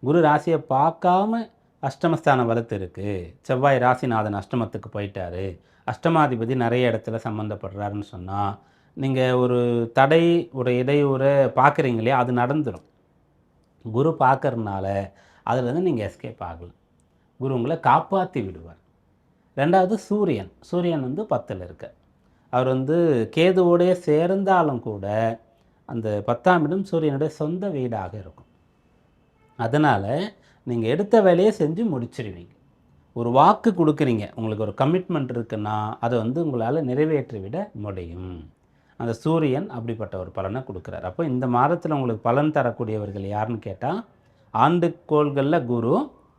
குரு ராசியை பார்க்காம அஷ்டமஸ்தானம் வலுத்து இருக்குது. செவ்வாய் ராசிநாதன் அஷ்டமத்துக்கு போயிட்டார், அஷ்டமாதிபதி நிறைய இடத்துல சம்மந்தப்படுறாருன்னு சொன்னால், நீங்கள் ஒரு தடை, ஒரு இடையூறை பார்க்குறீங்க இல்லையா, அது நடந்துடும். குரு பார்க்கறதுனால அதுலேருந்து நீங்கள் எஸ்கேப் ஆகலாம். குரு உங்களை காப்பாற்றி விடுவார். 2வது சூரியன். சூரியன் வந்து 10ல் இருக்க, அவர் வந்து கேதுவோடைய சேர்ந்தாலும் கூட அந்த 10ஆம் இடம் சூரியனுடைய சொந்த வீடாக இருக்கும். அதனால் நீங்கள் எடுத்த வேலையை செஞ்சு முடிச்சிடுவீங்க. ஒரு வாக்கு கொடுக்குறீங்க, உங்களுக்கு ஒரு கமிட்மெண்ட் இருக்குன்னா அதை வந்து உங்களால் நிறைவேற்றி விட முடியும். அந்த சூரியன் அப்படிப்பட்ட ஒரு பலனை கொடுக்குறார். அப்போ இந்த மாதத்தில் உங்களுக்கு பலன் தரக்கூடியவர்கள் யாருன்னு கேட்டால், ஆண்டு கோள்களில் குரு,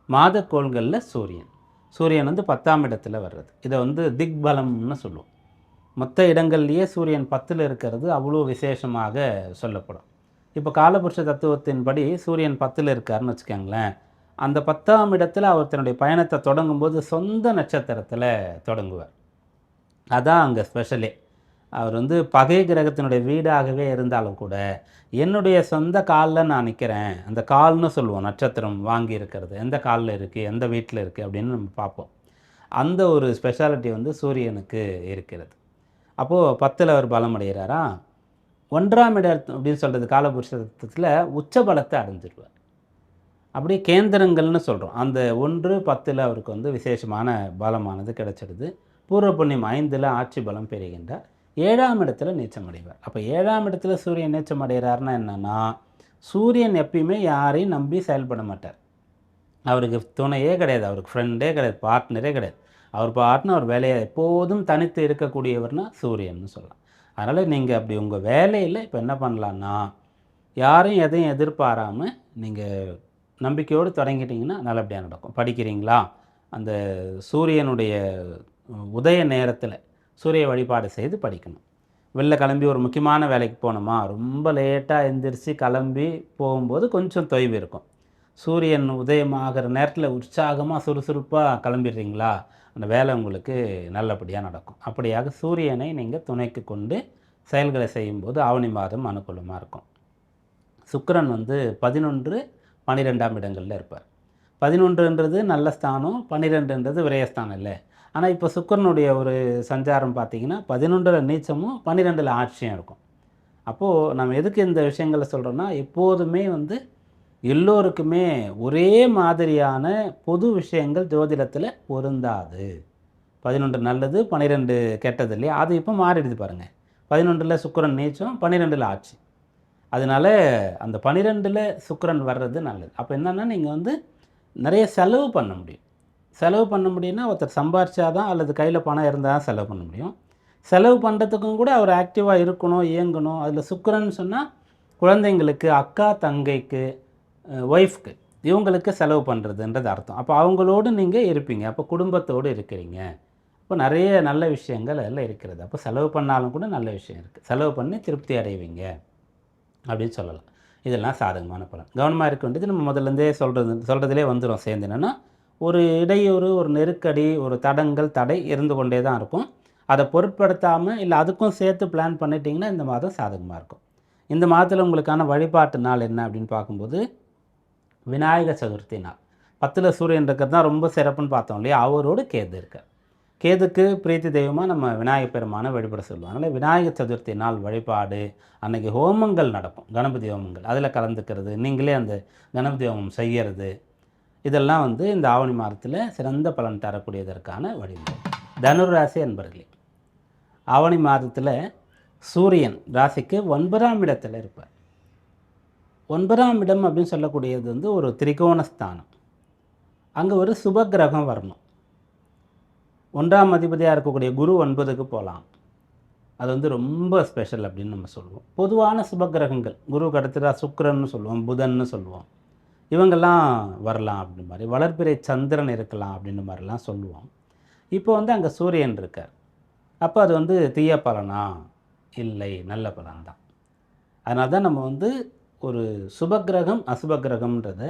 மாத கோள்களில் சூரியன். சூரியன் வந்து 10ஆம் இடத்துல வர்றது, இதை வந்து திக்பலம்னு சொல்லுவோம். மொத்த இடங்கள்லேயே சூரியன் 10ல் இருக்கிறது அவ்வளோ விசேஷமாக சொல்லப்படும். இப்போ காலபுருஷ தத்துவத்தின்படி சூரியன் 10ல் இருக்காருன்னு வச்சுக்கோங்களேன். அந்த 10ஆம் இடத்துல அவர் தன்னுடைய பயணத்தை தொடங்கும்போது சொந்த நட்சத்திரத்தில் தொடங்குவார். அதான் அங்கே ஸ்பெஷலே. அவர் வந்து பகை கிரகத்தினுடைய வீடாகவே இருந்தாலும் கூட, என்னுடைய சொந்த காலில் நான் நிற்கிறேன், அந்த கால்னு சொல்லுவோம், நட்சத்திரம் வாங்கி இருக்கிறது எந்த காலில் இருக்குது, எந்த வீட்டில் இருக்குது அப்படின்னு நம்ம பார்ப்போம். அந்த ஒரு ஸ்பெஷாலிட்டி வந்து சூரியனுக்கு இருக்கிறது. அப்போது 10ல் அவர் பலம் அடைகிறாரா. 1ஆம் இடம் அப்படின்னு சொல்கிறது காலபுருஷத்தில் உச்ச பலத்தை அடைஞ்சிருவார். அப்படியே கேந்திரங்கள்னு சொல்கிறோம். அந்த 1, 10ல் அவருக்கு வந்து விசேஷமான பலமானது கிடைச்சிடுது. பூர்வ புண்ணியம் 5ல் ஆட்சி பலம் பெறுகின்றார். 7ஆம் இடத்துல நீச்சம் அடைவார். அப்போ 7ஆம் இடத்துல சூரியன் நீச்சம் அடைகிறாருன்னா என்னென்னா, சூரியன் எப்பயுமே யாரையும் நம்பி செயல்பட மாட்டார். அவருக்கு துணையே கிடையாது, அவருக்கு ஃப்ரெண்டே கிடையாது, பார்ட்னரே கிடையாது. அவர் பாட்டுன்னு அவர் வேலையை எப்போதும் தனித்து இருக்கக்கூடியவர்னா சூரியன்னு சொல்லலாம். அதனால் நீங்கள் அப்படி உங்கள் வேலையில் இப்போ என்ன பண்ணலான்னா, யாரும் எதையும் எதிர்பாராமல் நீங்கள் நம்பிக்கையோடு தொடங்கிட்டிங்கன்னா நல்லபடியாக நடக்கும். படிக்கிறீங்களா, அந்த சூரியனுடைய உதய நேரத்தில் சூரிய வழிபாடு செய்து படிக்கணும். வெளில கிளம்பி ஒரு முக்கியமான வேலைக்கு போனோமா, ரொம்ப லேட்டாக எந்திரிச்சு கிளம்பி போகும்போது கொஞ்சம் தொய்வு இருக்கும். சூரியன் உதயமாகிற நேரத்தில் உற்சாகமாக சுறுசுறுப்பாக கிளம்பிடுறீங்களா, அந்த வேலை உங்களுக்கு நல்லபடியாக நடக்கும். அப்படியாக சூரியனை நீங்கள் துணைக்கு கொண்டு செயல்களை செய்யும்போது ஆவணி மாதம் அனுகூலமாக இருக்கும். சுக்கிரன் வந்து 11, 12ஆம் இடங்களில் இருப்பார். 11ன்றது நல்ல ஸ்தானம், 12ன்றது விரயஸ்தானம் இல்லை. ஆனால் இப்போ சுக்கிரனுடைய ஒரு சஞ்சாரம் பார்த்தீங்கன்னா 11ல் நீச்சமும் 12ல் ஆட்சியும் இருக்கும். அப்போது நம்ம எதுக்கு இந்த விஷயங்களை சொல்கிறோன்னா, எப்போதுமே வந்து எல்லோருக்குமே ஒரே மாதிரியான பொது விஷயங்கள் ஜோதிடத்தில் பொருந்தாது. 11 நல்லது, 12 கெட்டது இல்லையா? அது இப்போ மாறிடுது பாருங்கள். 11ல் சுக்கிரன் நீச்சம், 12ல் ஆட்சி. அதனால அந்த 12ல் சுக்கிரன் வர்றது நல்லது. அப்போ என்னென்னா, நீங்கள் வந்து நிறைய செலவு பண்ண முடியும். செலவு பண்ண முடியும்னா, ஒருத்தர் சம்பாரிச்சா தான் அல்லது கையில் பணம் இருந்தால் தான் செலவு பண்ண முடியும். செலவு பண்ணுறதுக்கும் கூட அவர் ஆக்டிவாக இருக்கணும், இயங்கணும். அதில் சுக்கிரன்னு சொன்னால் குழந்தைங்களுக்கு, அக்கா தங்கைக்கு, ஒய்ஃப்க்கு, இவங்களுக்கு செலவு பண்ணுறதுன்றது அர்த்தம். அப்போ அவங்களோடு நீங்கள் இருப்பீங்க. அப்போ குடும்பத்தோடு இருக்கிறீங்க. இப்போ நிறைய நல்ல விஷயங்கள் அதில் இருக்கிறது. அப்போ செலவு பண்ணாலும் கூட நல்ல விஷயம் இருக்குது. செலவு பண்ணி திருப்தி அடைவீங்க அப்படின்னு சொல்லலாம். இதெல்லாம் சாதகமான பலன். கவனமாக இருக்க வேண்டியது நம்ம முதல்லேருந்தே சொல்கிறதுலே வந்துடும் சேர்ந்து. என்னென்னா, ஒரு இடையூறு, ஒரு நெருக்கடி, ஒரு தடங்கள், தடை இருந்து கொண்டே தான் இருக்கும். அதை பொருட்படுத்தாமல் இல்லை அதுக்கும் சேர்த்து பிளான் பண்ணிட்டீங்கன்னா இந்த மாதம் சாதகமாக இருக்கும். இந்த மாதத்தில் உங்களுக்கான வழிபாட்டு நாள் என்ன அப்படின்னு பார்க்கும்போது, விநாயகர் சதுர்த்தி நாள். 10ல் சூரியன் இருக்கிறது தான் ரொம்ப சிறப்புன்னு பார்த்தோம் இல்லையா? அவரோடு கேது இருக்கார். கேதுக்கு பிரீத்தி தெய்வமாக நம்ம விநாயகர் பெருமானை வழிபட சொல்லுவோம். அதனால் விநாயகர் சதுர்த்தி நாள் வழிபாடு, அன்றைக்கி ஹோமங்கள் நடக்கும், கணபதி ஹோமங்கள். அதில் கலந்துக்கிறது, நீங்களே அந்த கணபதி ஹோமம் செய்கிறது, இதெல்லாம் வந்து இந்த ஆவணி மாதத்தில் சிறந்த பலன் தரக்கூடியதற்கான வழிமுறை. தனுர் ராசி அன்பர்களே, ஆவணி மாதத்தில் சூரியன் ராசிக்கு 9ஆம் இடத்தில் இருப்பார். 9ஆம் இடம் அப்படின்னு சொல்லக்கூடியது வந்து ஒரு திரிகோண ஸ்தானம். அங்கே ஒரு சுப கிரகம் வரணும். 1ஆம் அதிபதியாக இருக்கக்கூடிய குரு 9க்கு போகலாம். அது வந்து ரொம்ப ஸ்பெஷல் அப்படின்னு நம்ம சொல்லுவோம். பொதுவான சுப கிரகங்கள் குருவுக்கு அடுத்ததாக சுக்கிரன்னு சொல்லுவோம், புதன்னு சொல்லுவோம், இவங்கெல்லாம் வரலாம் அப்படின்னு மாதிரி. வளர்பிறை சந்திரன் இருக்கலாம் அப்படின்னு மாதிரிலாம் சொல்லுவோம். இப்போ வந்து அங்கே சூரியன் இருக்கார். அப்போ அது வந்து தீய பலனா? இல்லை, நல்ல பலன் தான். அதனால தான் நம்ம வந்து ஒரு சுபக்கிரகம் அசுபக்கிரகம்ன்றத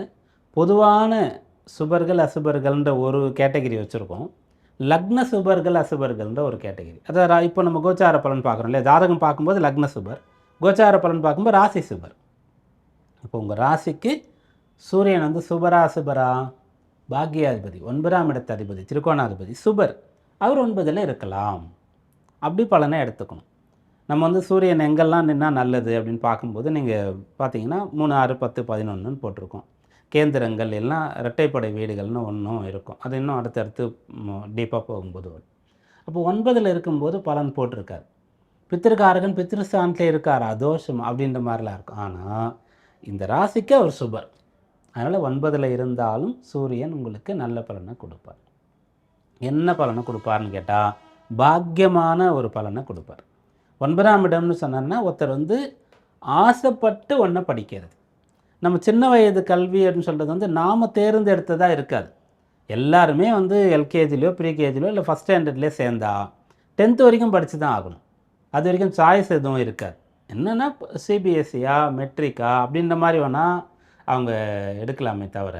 பொதுவான சுபர்கள் அசுபர்கள்ன்ற ஒரு கேட்டகிரி வச்சுருக்கோம். லக்ன சுபர்கள் அசுபர்கள்ன்ற ஒரு கேட்டகிரி. அதாவது இப்போ நம்ம கோச்சார பலன் பார்க்குறோம் இல்லையா? ஜாதகம் பார்க்கும்போது லக்ன சுபர், கோச்சார பலன் பார்க்கும்போது ராசி சுபர். இப்போ உங்கள் ராசிக்கு சூரியன் வந்து சுபரா அசுபரா? பாக்யாதிபதி, 9ஆம் இடத்து அதிபதி, திரிகோணாதிபதி, சுபர். அவர் 9ல் இருக்கலாம். அப்படி பலனை எடுத்துக்கணும். நம்ம வந்து சூரியன் எங்கெல்லாம் நின்னால் நல்லது அப்படின்னு பார்க்கும்போது நீங்கள் பார்த்தீங்கன்னா 3, 6, 10, 11ன்னு போட்டிருக்கோம். கேந்திரங்கள் எல்லாம் இரட்டைப்படை வீடுகள்னு ஒன்றும் இருக்கும். அது இன்னும் அடுத்தடுத்து டீப்பாக போகும்போது வரும். அப்போ 9ல் இருக்கும்போது பலன் போட்டிருக்கார். பித்திருக்காரகன் பித்திருஸ்தானத்தில் இருக்கார், அதோஷம் அப்படின்ற மாதிரிலாம் இருக்கும். ஆனால் இந்த ராசிக்கு அவர் சுபர். அதனால் 9ல் இருந்தாலும் சூரியன் உங்களுக்கு நல்ல பலனை கொடுப்பார். என்ன பலனை கொடுப்பார்னு கேட்டால், பாக்கியமான ஒரு பலனை கொடுப்பார். 9ஆம் இடம்னு சொன்னார்னா ஒருத்தர் வந்து ஆசைப்பட்டு ஒன்றை படிக்கிறது. நம்ம சின்ன வயது கல்வி அப்படின்னு சொல்கிறது வந்து நாம் தேர்ந்தெடுத்ததாக இருக்காது. எல்லாருமே வந்து எல்கேஜிலையோ ப்ரீகேஜிலையோ இல்லை ஃபஸ்ட் ஸ்டாண்டர்ட்லேயே சேர்ந்தா 10th வரைக்கும் படித்து தான் ஆகணும். அது வரைக்கும் சாய்ஸ் எதுவும் இருக்காது. என்னென்னா சிபிஎஸ்சியா மெட்ரிக்கா அப்படின்ற மாதிரி வேணால் அவங்க எடுக்கலாமே தவிர,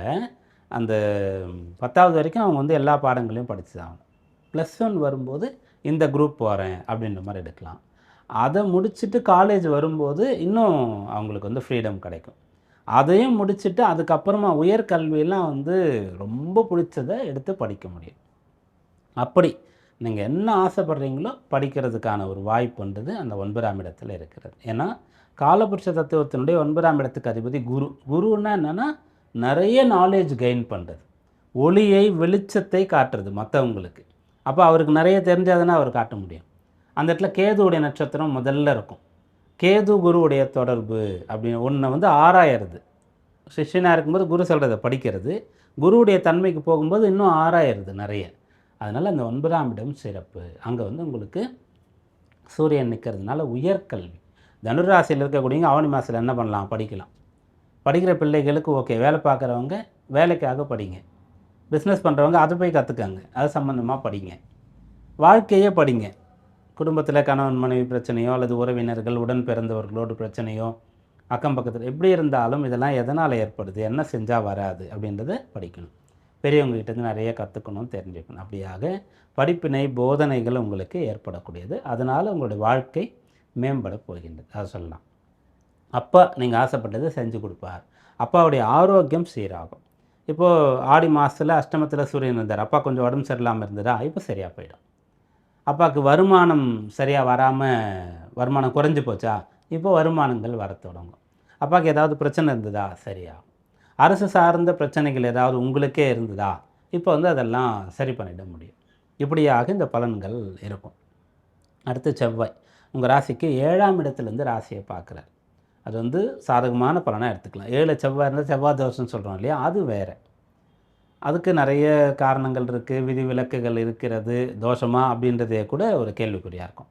அந்த 10வது வரைக்கும் அவங்க வந்து எல்லா பாடங்களையும் படித்து தான் ஆகணும். +1 வரும்போது இந்த குரூப் போகிறேன் அப்படின்ற மாதிரி எடுக்கலாம். அதை முடிச்சுட்டு காலேஜ் வரும்போது இன்னும் அவங்களுக்கு வந்து ஃப்ரீடம் கிடைக்கும். அதையும் முடிச்சுட்டு அதுக்கப்புறமா உயர்கல்வியெல்லாம் வந்து ரொம்ப பிடிச்சதை எடுத்து படிக்க முடியும். அப்படி நீங்கள் என்ன ஆசைப்படுறீங்களோ படிக்கிறதுக்கான ஒரு வாய்ப்புன்றது அந்த 9ஆம் இடத்துல இருக்கிறது. ஏன்னா காலபுருஷ தத்துவத்தினுடைய 9ஆம் இடத்துக்கு அதிபதி குரு. குருன்னா என்னென்னா நிறைய நாலேஜ் கெயின் பண்ணுறது, ஒளியை வெளிச்சத்தை காட்டுறது மற்றவங்களுக்கு. அப்போ அவருக்கு நிறைய தெரிஞ்சதுன்னா அவர் காட்ட முடியும். அந்த இடத்துல கேதுவுடைய நட்சத்திரம் முதல்ல இருக்கும். கேது குருவுடைய தொடர்பு அப்படின்னு ஒன்றை வந்து ஆராயிறது. சிஷ்யனாக இருக்கும்போது குரு சொல்கிறத படிக்கிறது, குருவுடைய தன்மைக்கு போகும்போது இன்னும் ஆராயிறது நிறைய. அதனால் அந்த 9ஆம் இடம் சிறப்பு. அங்கே வந்து உங்களுக்கு சூரியன் நிற்கிறதுனால உயர்கல்வி. தனுராசியில் இருக்கக்கூடியவங்க ஆவணி மாதத்தில் என்ன பண்ணலாம்? படிக்கலாம். படிக்கிற பிள்ளைகளுக்கு ஓகே. வேலை பார்க்குறவங்க வேலைக்காக படிங்க. பிஸ்னஸ் பண்ணுறவங்க அதை போய் கற்றுக்கங்க, அது சம்மந்தமாக படிங்க. வாழ்க்கையே படிங்க. குடும்பத்தில் கணவன் மனைவி பிரச்சனையோ அல்லது உறவினர்கள் உடன் பிறந்தவர்களோடு பிரச்சனையோ அக்கம் பக்கத்தில் எப்படி இருந்தாலும் இதெல்லாம் எதனால் ஏற்படுது, என்ன செஞ்சால் வராது அப்படின்றத படிக்கணும். பெரியவங்ககிட்டேருந்து நிறைய கற்றுக்கணும், தெரிஞ்சுக்கணும். அப்படியாக படிப்பினை போதனைகள் உங்களுக்கு ஏற்படக்கூடியது. அதனால் உங்களுடைய வாழ்க்கை மேம்பட போகின்றது, அதை சொல்லலாம். அப்பா நீங்கள் ஆசைப்பட்டதை செஞ்சு கொடுப்பார். அப்பாவுடைய ஆரோக்கியம் சீராகும். இப்போது ஆடி மாதத்தில் அஷ்டமத்தில் சூரியன் இருந்தார், அப்பா கொஞ்சம் உடம்பு சரியில்லாமல் இருந்ததா, இப்போ சரியாக போயிடும். அப்பாவுக்கு வருமானம் சரியாக வராமல் வருமானம் குறைஞ்சி போச்சா, இப்போ வருமானங்கள் வர தொடங்கும். அப்பாவுக்கு ஏதாவது பிரச்சனை இருந்ததா, சரியாகும். அரசு சார்ந்த பிரச்சனைகள் ஏதாவது உங்களுக்கே இருந்ததா, இப்போ அதெல்லாம் சரி பண்ணிட முடியும். இப்படியாக இந்த பலன்கள் இருக்கும். அடுத்து செவ்வாய் உங்கள் ராசிக்கு 7ஆம் இடத்துலேருந்து ராசியை பார்க்குறார். அது சாதகமான பலனாக எடுத்துக்கலாம். 7 செவ்வாய் இருந்தால் செவ்வாய் தோஷம்னு சொல்கிறோம் இல்லையா, அது வேறு. அதுக்கு நிறைய காரணங்கள் இருக்குது, விதிவிலக்குகள் இருக்கிறது. தோஷமா அப்படின்றதே கூட ஒரு கேள்விக்குறியாக இருக்கும்.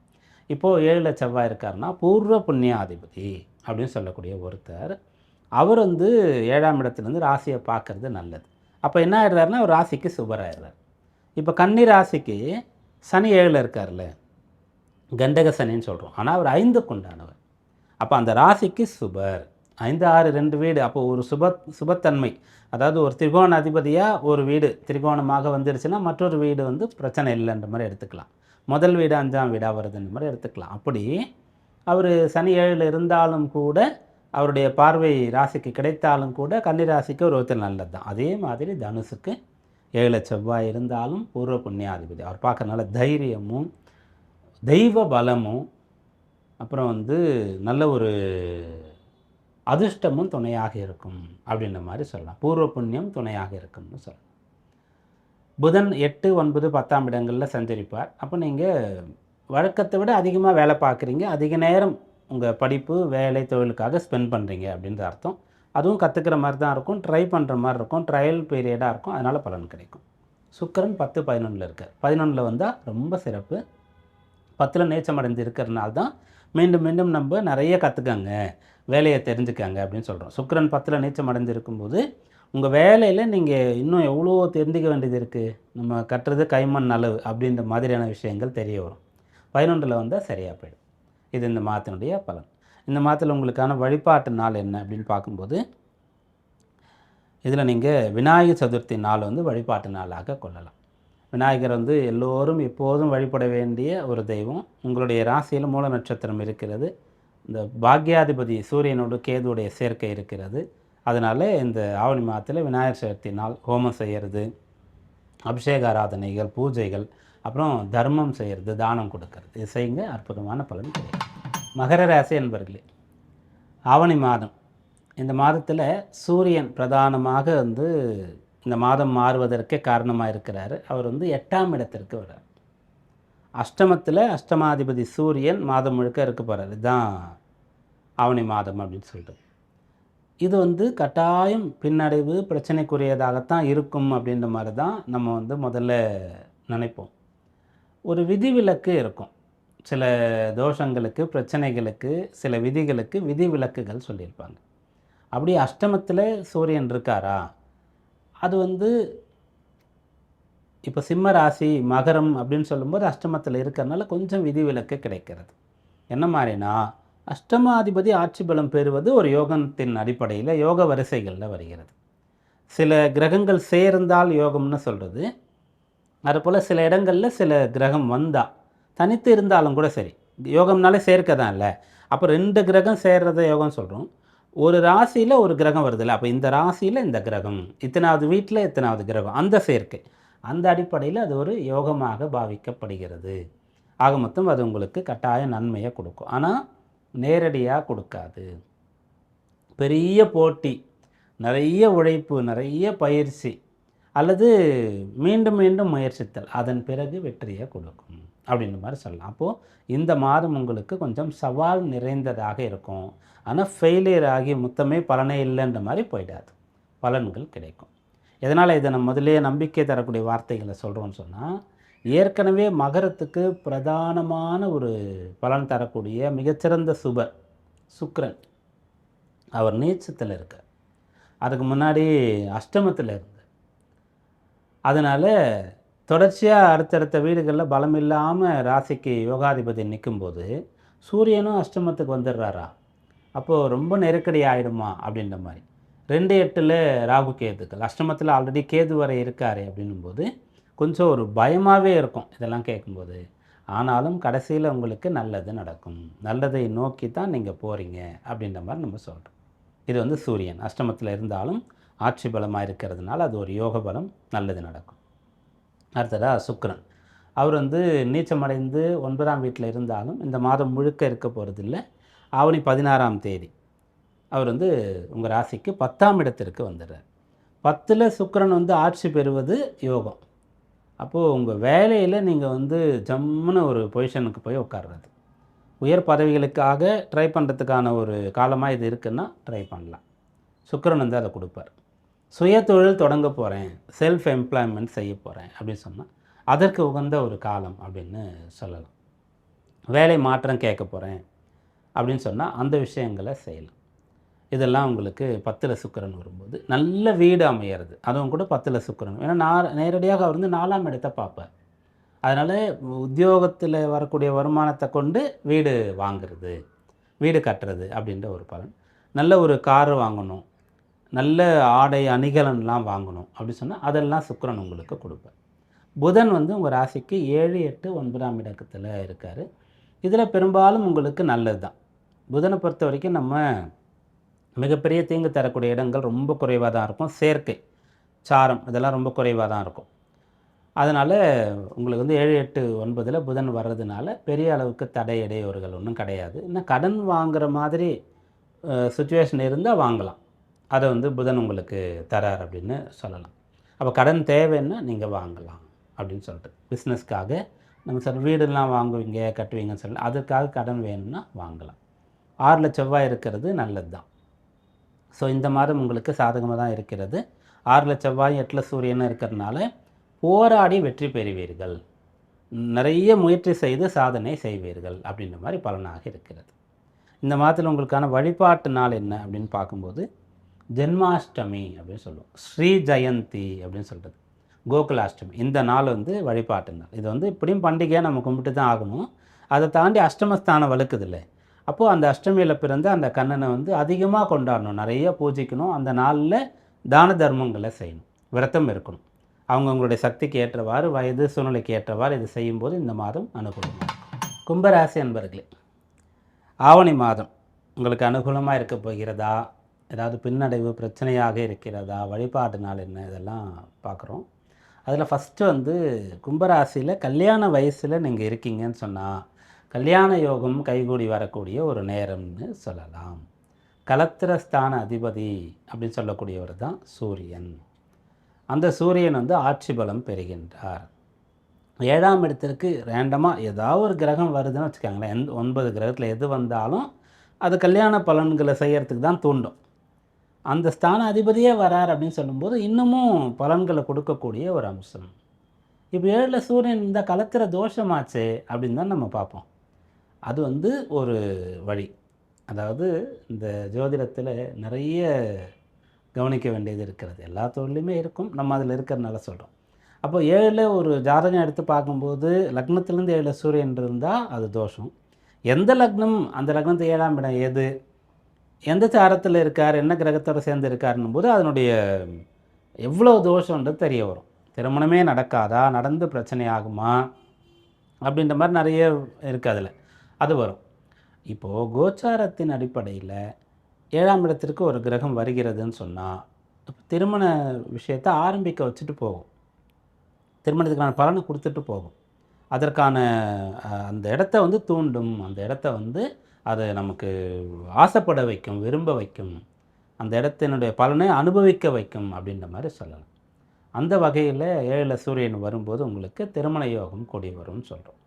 இப்போது 7 செவ்வாய் இருக்காருன்னா பூர்வ புண்ணியாதிபதி அப்படின்னு சொல்லக்கூடிய ஒருத்தர், அவர் 7ஆம் இடத்துலேருந்து ராசியை பார்க்குறது நல்லது. அப்போ என்ன ஆகிடுறாருன்னா ஒரு ராசிக்கு சுபராயிடுறார். இப்போ கன்னி ராசிக்கு சனி 7ல் இருக்கார்ல, கண்டக சனின்னு சொல்கிறோம். ஆனால் அவர் 5க்கு உண்டானவர். அப்போ அந்த ராசிக்கு சுபர். 5, 6, 2 வீடு. அப்போது ஒரு சுபத்தன்மை, அதாவது ஒரு திரிகோண அதிபதியாக ஒரு வீடு திரிகோணமாக வந்துருச்சுன்னா மற்றொரு வீடு பிரச்சனை இல்லைன்ற மாதிரி எடுத்துக்கலாம். முதல் வீடு 5ஆம் வீடாக வருதுன்ற மாதிரி எடுத்துக்கலாம். அப்படி அவர் சனி 7ல் இருந்தாலும் கூட, அவருடைய பார்வை ராசிக்கு கிடைத்தாலும் கூட, கன்னி ராசிக்கு ஒரு விதத்தில் நல்லது தான். அதே மாதிரி தனுசுக்கு 7 செவ்வாய் இருந்தாலும் பூர்வ புண்ணியாதிபதி. அவர் பார்க்கறனால தைரியமும் தெய்வ பலமும் அப்புறம் நல்ல ஒரு அதிர்ஷ்டமும் துணையாக இருக்கும் அப்படின்ற மாதிரி சொல்லலாம். பூர்வ புண்ணியம் துணையாக இருக்கும்னு சொல்லலாம். புதன் 8, 9, 10ஆம் இடங்களில் சஞ்சரிப்பார். அப்போ நீங்கள் வழக்கத்தை விட அதிகமாக வேலை பார்க்குறீங்க, அதிக நேரம் உங்கள் படிப்பு வேலை தொழிலுக்காக ஸ்பெண்ட் பண்ணுறீங்க அப்படின்ற அர்த்தம். அதுவும் கற்றுக்கிற மாதிரி தான் இருக்கும், ட்ரை பண்ணுற மாதிரி இருக்கும், ட்ரையல் பீரியடாக இருக்கும். அதனால் பலன் கிடைக்கும். சுக்கிரன் 10, 11ல் இருக்கார். 11ல் வந்தால் ரொம்ப சிறப்பு. 10ல் நீச்சம் அடைந்து இருக்கிறதுனால தான் மீண்டும் மீண்டும் நம்ம நிறைய கற்றுக்கங்க, வேலையை தெரிஞ்சுக்காங்க அப்படின்னு சொல்கிறோம். சுக்கிரன் 10ல் நீச்சம் அடைந்து இருக்கும்போது உங்கள் வேலையில் நீங்கள் இன்னும் எவ்வளோ தெரிஞ்சுக்க வேண்டியது இருக்குது, நம்ம கட்டுறது கைமண் அளவு அப்படின்ற மாதிரியான விஷயங்கள் தெரிய வரும். 11ல் வந்தால் சரியாக போயிடும். இது இந்த மாதத்தினுடைய பலன். இந்த மாதத்தில் உங்களுக்கான வழிபாட்டு நாள் என்ன அப்படின்னு பார்க்கும்போது, இதில் நீங்கள் விநாயகர் சதுர்த்தி நாள் வழிபாட்டு நாளாக கொள்ளலாம். விநாயகர் எல்லோரும் எப்போதும் வழிபட வேண்டிய ஒரு தெய்வம். உங்களுடைய ராசியில் மூல நட்சத்திரம் இருக்கிறது. இந்த பாக்யாதிபதி சூரியனோடு கேதுவுடைய சேர்க்கை இருக்கிறது. அதனால் இந்த ஆவணி மாதத்தில் விநாயகர் சதுர்த்தி நாள் ஹோமம் செய்கிறது, அபிஷேக ஆராதனைகள், பூஜைகள், அப்புறம் தர்மம் செய்கிறது, தானம் கொடுக்கறது, இது செய்யுங்க, அற்புதமான பலன் கிடைக்கும். மகர ராசி என்பர்களே, ஆவணி மாதம், இந்த மாதத்தில் சூரியன் பிரதானமாக இந்த மாதம் மாறுவதற்கே காரணமாக இருக்கிறார். அவர் 8ஆம் இடத்திற்கு வர்றார். அஷ்டமத்தில் அஷ்டமாதிபதி சூரியன் மாதம் முழுக்க இருக்க போகிறார். இதுதான் ஆவணி மாதம் அப்படின்னு சொல்லிட்டு. இது கட்டாயம் பின்னடைவு பிரச்சனைக்குரியதாகத்தான் இருக்கும் அப்படின்ற மாதிரி தான் நம்ம முதல்ல நினைப்போம். ஒரு விதிவிலக்கு இருக்கும். சில தோஷங்களுக்கு, பிரச்சனைகளுக்கு, சில விதிகளுக்கு விதிவிலக்குகள் சொல்லியிருப்பாங்க. அப்படி அஷ்டமத்தில் சூரியன் இருக்காரா, அது இப்போ சிம்ம ராசி மகரம் அப்படின்னு சொல்லும்போது அஷ்டமத்தில் இருக்கிறதுனால கொஞ்சம் விதிவிலக்கு கிடைக்கிறது. என்ன மாதிரினா, அஷ்டமாதிபதி ஆட்சி பலம் பெறுவது ஒரு யோகத்தின் அடிப்படையில் யோக வரிசைகளில் வருகிறது. சில கிரகங்கள் சேர்ந்தால் யோகம்னு சொல்கிறது. அதுபோல் சில இடங்களில் சில கிரகம் வந்தால், தனித்து இருந்தாலும் கூட சரி, யோகம்னாலே சேர்க்க தான் இல்லை. அப்போ 2 கிரகம் சேர்றத யோகம் சொல்கிறோம். ஒரு ராசியில் ஒரு கிரகம் வருதில்ல, அப்போ இந்த ராசியில் இந்த கிரகம், இத்தனாவது வீட்டில் இத்தனாவது கிரகம், அந்த சேர்க்கை, அந்த அடிப்படையில் அது ஒரு யோகமாக பாவிக்கப்படுகிறது. ஆக மொத்தம் அது உங்களுக்கு கட்டாய நன்மையை கொடுக்கும். ஆனால் நேரடியாக கொடுக்காது. பெரிய போட்டி, நிறைய உழைப்பு, நிறைய பயிற்சி, அல்லது மீண்டும் மீண்டும் முயற்சித்தல், அதன் பிறகு வெற்றியை கொடுக்கும் அப்படின்ற மாதிரி சொல்லலாம். அப்போது இந்த மாதம் உங்களுக்கு கொஞ்சம் சவால் நிறைந்ததாக இருக்கும். ஆனால் ஃபெயிலியர் ஆகி மொத்தமே பலனே இல்லைன்ற மாதிரி போயிடாது, பலன்கள் கிடைக்கும். எதனால் இதை நம்ம முதலே நம்பிக்கை தரக்கூடிய வார்த்தைகளை சொல்கிறோன்னு சொன்னால், ஏற்கனவே மகரத்துக்கு பிரதானமான ஒரு பலன் தரக்கூடிய மிகச்சிறந்த சுபர் சுக்கிரன், அவர் நீச்சத்தில் இருக்கார். அதுக்கு முன்னாடி அஷ்டமத்தில் இருந்தார். அதனால் தொடர்ச்சியாக அடுத்தடுத்த வீடுகளில் பலம் இல்லாமல் ராசிக்கு யோகாதிபதி நிற்கும்போது சூரியனும் அஷ்டமத்துக்கு வந்துடுறாரா, அப்போது ரொம்ப நெருக்கடி ஆகிடுமா அப்படின்ற மாதிரி. 2-8 ராகு கேதுக்கள், அஷ்டமத்தில் ஆல்ரெடி கேது வரை இருக்கார் அப்படின்னும்போது கொஞ்சம் ஒரு பயமாகவே இருக்கும் இதெல்லாம் கேட்கும்போது. ஆனாலும் கடைசியில் உங்களுக்கு நல்லது நடக்கும், நல்லதை நோக்கி தான் நீங்கள் போகிறீங்க அப்படின்ற மாதிரி நம்ம சொல்கிறோம். இது வந்து சூரியன் அஷ்டமத்தில் இருந்தாலும் ஆட்சி பலமாக இருக்கிறதுனால அது ஒரு யோக பலம், நல்லது நடக்கும். அடுத்ததாக சுக்கிரன், அவர் வந்து நீச்சமடைந்து 9ஆம் வீட்டில் இருந்தாலும் இந்த மாதம் முழுக்க இருக்க போகிறதில்ல. ஆவணி 16ஆம் தேதி அவர் வந்து உங்கள் ராசிக்கு 10ஆம் இடத்திற்கு வந்துடுறார். 10ல் சுக்கிரன் வந்து ஆட்சி பெறுவது யோகம். அப்போது உங்கள் வேலையில் நீங்கள் வந்து ஜம்முன்னு ஒரு பொசிஷனுக்கு போய் உட்கார்றது, உயர் பதவிகளுக்காக ட்ரை பண்ணுறதுக்கான ஒரு காலமாக இது இருக்குன்னா ட்ரை பண்ணலாம். சுக்கிரன் வந்து அதை கொடுப்பார். சுய தொழில் தொடங்க போகிறேன், செல்ஃப் எம்ப்ளாய்மெண்ட் செய்ய போகிறேன் அப்படின்னு சொன்னால் அதற்கு உகந்த ஒரு காலம் அப்படின்னு சொல்லலாம். வேலை மாற்றம் கேட்க போகிறேன் அப்படின்னு சொன்னால் அந்த விஷயங்களை செய்யலாம். இதெல்லாம் உங்களுக்கு 10ல் சுக்கிரன் வரும்போது நல்ல வீடு அமையிறது, அதுவும் கூட 10ல் சுக்கிரன். ஏன்னா நேரடியாக அவர் வந்து 4ஆம் இடத்தை பார்ப்பார். அதனால் உத்தியோகத்தில் வரக்கூடிய வருமானத்தை கொண்டு வீடு வாங்கிறது, வீடு கட்டுறது அப்படின்ற ஒரு பலன். நல்ல ஒரு கார் வாங்கணும், நல்ல ஆடை அணிகலன்லாம் வாங்கணும் அப்படின்னு சொன்னால் அதெல்லாம் சுக்கிரன் உங்களுக்கு கொடுப்பார். புதன் வந்து உங்கள் ராசிக்கு 7, 8, 9ஆம் இடத்துல இருக்கார். இதில் பெரும்பாலும் உங்களுக்கு நல்லது தான். புதனை பொறுத்த வரைக்கும் நம்ம மிகப்பெரிய தீங்கு தரக்கூடிய இடங்கள் ரொம்ப குறைவாக தான் இருக்கும். சேர்க்கை, சாரம் இதெல்லாம் ரொம்ப குறைவாக தான் இருக்கும். அதனால் உங்களுக்கு வந்து 7, 8, 9ல் புதன் வர்றதுனால பெரிய அளவுக்கு தடை இடையூறுகள் ஒன்றும் கிடையாது. இன்னும் கடன் வாங்குகிற மாதிரி சுச்சுவேஷன் இருந்தால் வாங்கலாம், அதை வந்து புதன் உங்களுக்கு தரார் அப்படின்னு சொல்லலாம். அப்போ கடன் தேவைன்னா நீங்கள் வாங்கலாம் அப்படின்னு சொல்லிட்டு, பிஸ்னஸ்க்காக நம்ம சார் வீடெல்லாம் வாங்குவீங்க கட்டுவீங்கன்னு சொல்லி அதுக்காக கடன் வேணும்னா வாங்கலாம். 6ல் செவ்வாய் இருக்கிறது நல்லது தான். ஸோ இந்த மாதம் உங்களுக்கு சாதகமாக தான் இருக்கிறது. 6ல் செவ்வாய் 8ல் சூரியனும் இருக்கிறதுனால போராடி வெற்றி பெறுவீர்கள், நிறைய முயற்சி செய்து சாதனை செய்வீர்கள் அப்படின்ற மாதிரி பலனாக இருக்கிறது. இந்த மாதத்தில் உங்களுக்கான வழிபாட்டு நாள் என்ன அப்படின்னு பார்க்கும்போது ஜென்மாஷ்டமி அப்படின்னு சொல்லுவோம், ஸ்ரீ ஜெயந்தி அப்படின்னு சொல்கிறது, கோகுலாஷ்டமி. இந்த நாள் வந்து வழிபாட்டு நாள். இது வந்து இப்படியும் பண்டிகையாக நம்ம கும்பிட்டு தான் ஆகணும். அதை தாண்டி அஷ்டமஸ்தானம் வலுக்குது இல்லை, அப்போது அந்த அஷ்டமியில் பிறந்த அந்த கண்ணனை வந்து அதிகமாக கொண்டாடணும், நிறைய பூஜிக்கணும். அந்த நாளில் தான தர்மங்களை செய்யணும், விரதம் இருக்கணும். அவங்கவுங்களுடைய சக்திக்கு ஏற்றவாறு, வயது சூழ்நிலைக்கு ஏற்றவாறு இது செய்யும்போது இந்த மாதம் அனுகூலமாக இருக்கும். கும்பராசி அன்பர்களே, ஆவணி மாதம் உங்களுக்கு அனுகூலமாக இருக்க போகிறதா, ஏதாவது பின்னடைவு பிரச்சனையாக இருக்கிறதா, வழிபாட்டு நாள் என்ன, இதெல்லாம் பார்க்குறோம். அதில் ஃபஸ்ட்டு வந்து கும்பராசியில் கல்யாண வயசில் நீங்கள் இருக்கீங்கன்னு சொன்னால் கல்யாண யோகம் கைகூடி வரக்கூடிய ஒரு நேரம்னு சொல்லலாம். கலத்திரஸ்தான அதிபதி அப்படின்னு சொல்லக்கூடியவர் தான் சூரியன். அந்த சூரியன் வந்து ஆட்சி பலம் பெறுகின்றார். 7ஆம் இடத்திற்கு ரேண்டமாக ஏதாவது ஒரு கிரகம் வருதுன்னு வச்சுக்காங்களேன், 9 கிரகத்தில் எது வந்தாலும் அது கல்யாண பலன்களை செய்கிறதுக்கு தான் தூண்டும். அந்த ஸ்தான அதிபதியே வரார் அப்படின்னு சொல்லும்போது இன்னமும் பலன்களை கொடுக்கக்கூடிய ஒரு அம்சம். இப்போ 7ல் சூரியன் இந்த கலத்திர தோஷமாச்சு அப்படின்னு தான் நம்ம பார்ப்போம். அது வந்து ஒரு வழி. அதாவது இந்த ஜோதிடத்தில் நிறைய கவனிக்க வேண்டியது இருக்கிறது, எல்லா தொழிலுமே இருக்கும், நம்ம அதில் இருக்கிறதுனால சொல்கிறோம். அப்போ 7ல் ஒரு ஜாதகம் எடுத்து பார்க்கும்போது லக்னத்திலேருந்து 7ல் சூரியன் இருந்தால் அது தோஷம். எந்த லக்னம், அந்த லக்னத்து 7ஆம் இடம் எது, எந்த சாரத்தில் இருக்கார், என்ன கிரகத்தோடு சேர்ந்து இருக்காருன்னும் போது அதனுடைய எவ்வளோ தோஷன்றது தெரிய வரும். திருமணமே நடக்காதா, நடந்து பிரச்சனை ஆகுமா அப்படின்ற மாதிரி நிறைய இருக்குது அதில், அது வரும். இப்போது கோச்சாரத்தின் அடிப்படையில் 7ஆம் இடத்திற்கு ஒரு கிரகம் வருகிறதுன்னு சொன்னால் திருமண விஷயத்தை ஆரம்பிக்க வச்சுட்டு போகும், திருமணத்துக்கான பலனை கொடுத்துட்டு போகும். அதற்கான அந்த இடத்த வந்து தூண்டும், அந்த இடத்த வந்து அதை நமக்கு ஆசைப்பட வைக்கும், விரும்ப வைக்கும், அந்த இடத்தினுடைய பலனை அனுபவிக்க வைக்கும் அப்படின்ற மாதிரி சொல்லலாம். அந்த வகையில் 7ல் சூரியன் வரும்போது உங்களுக்கு திருமண யோகம் கூடி வரும்னு சொல்கிறோம்.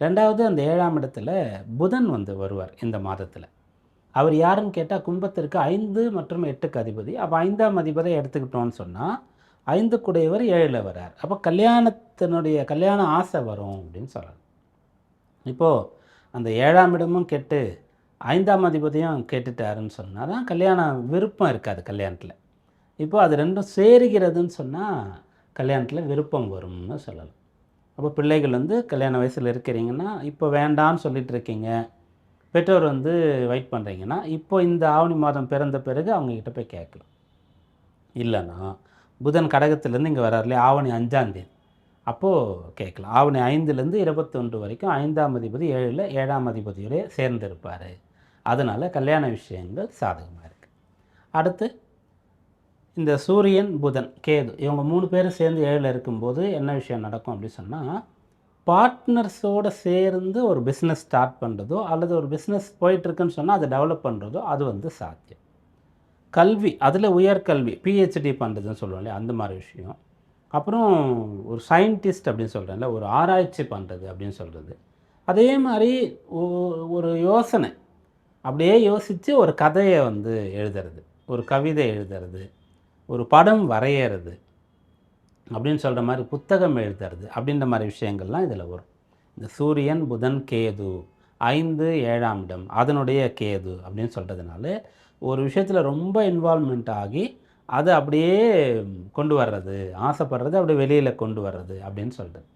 2வது அந்த 7ஆம் இடத்துல புதன் வந்து வருவார் இந்த மாதத்தில். அவர் யாருன்னு கேட்டால் கும்பத்திற்கு 5 மற்றும் 8க்கு அதிபதி. அப்போ 5ஆம் அதிபதியை எடுத்துக்கிட்டோன்னு சொன்னால் 5 குடையவர் 7ல் வரார். அப்போ கல்யாண ஆசை வரும் அப்படின்னு சொல்லலாம். இப்போது அந்த 7ஆம் இடமும் கெட்டு 5ஆம் அதிபதியும் கேட்டுட்டாருன்னு சொன்னால் தான் கல்யாண விருப்பம் இருக்காது கல்யாணத்தில். இப்போது அது ரெண்டும் சேருகிறதுன்னு சொன்னால் கல்யாணத்தில் விருப்பம் வரும்னு சொல்லலாம். அப்போ பிள்ளைகள் வந்து கல்யாண வயசில் இருக்கிறீங்கன்னா இப்போ வேண்டான்னு சொல்லிகிட்டு இருக்கீங்க, பெற்றோர் வந்து வெயிட் பண்ணுறீங்கன்னா, இப்போ இந்த ஆவணி மாதம் பிறந்த பிறகு அவங்கக்கிட்ட போய் கேட்கலாம். இல்லைன்னா புதன் கடகத்திலேருந்து இங்கே வரார் இல்லையா, ஆவணி 5ஆம் தேதி அப்போது கேட்கலாம். ஆவணி 5லேருந்து 21 வரைக்கும் 5ஆம் அதிபதி 7ல் 7ஆம் அதிபதியோட சேர்ந்திருப்பார். அதனால் கல்யாண விஷயங்கள் சாதகமாக இருக்குது. அடுத்து இந்த சூரியன், புதன், கேது இவங்க 3 பேரும் சேர்ந்து 7ல் இருக்கும்போது என்ன விஷயம் நடக்கும் அப்படின்னு சொன்னால், பார்ட்னர்ஸோடு சேர்ந்து ஒரு பிஸ்னஸ் ஸ்டார்ட் பண்ணுறதோ அல்லது ஒரு பிஸ்னஸ் போயிட்டுருக்குன்னு சொன்னால் அதை டெவலப் பண்ணுறதோ அது வந்து சாத்தியம். கல்வி, அதில் உயர்கல்வி பிஹெச்டி பண்ணுறதுன்னு சொல்லுவோம் இல்லையா, அந்த மாதிரி விஷயம். அப்புறம் ஒரு சயின்டிஸ்ட் அப்படின்னு சொல்கிறேன்ல, ஒரு ஆராய்ச்சி பண்ணுறது அப்படின்னு சொல்கிறது. அதே மாதிரி ஒரு யோசனை அப்படியே யோசித்து ஒரு கதையை வந்து எழுதுறது, ஒரு கவிதை எழுதுறது, ஒரு படம் வரைகிறது அப்படின்னு சொல்கிற மாதிரி புத்தகம் எழுதுறது அப்படின்ற மாதிரி விஷயங்கள்லாம் இதில் வரும். இந்த சூரியன், புதன், கேது 5 7ஆம் இடம் அதனுடைய கேது அப்படின்னு சொல்கிறதுனால ஒரு விஷயத்தில் ரொம்ப இன்வால்வ்மெண்ட் ஆகி அதை அப்படியே கொண்டு வர்றது, ஆசைப்படுறது அப்படியே வெளியில் கொண்டு வர்றது அப்படின்னு சொல்கிறது.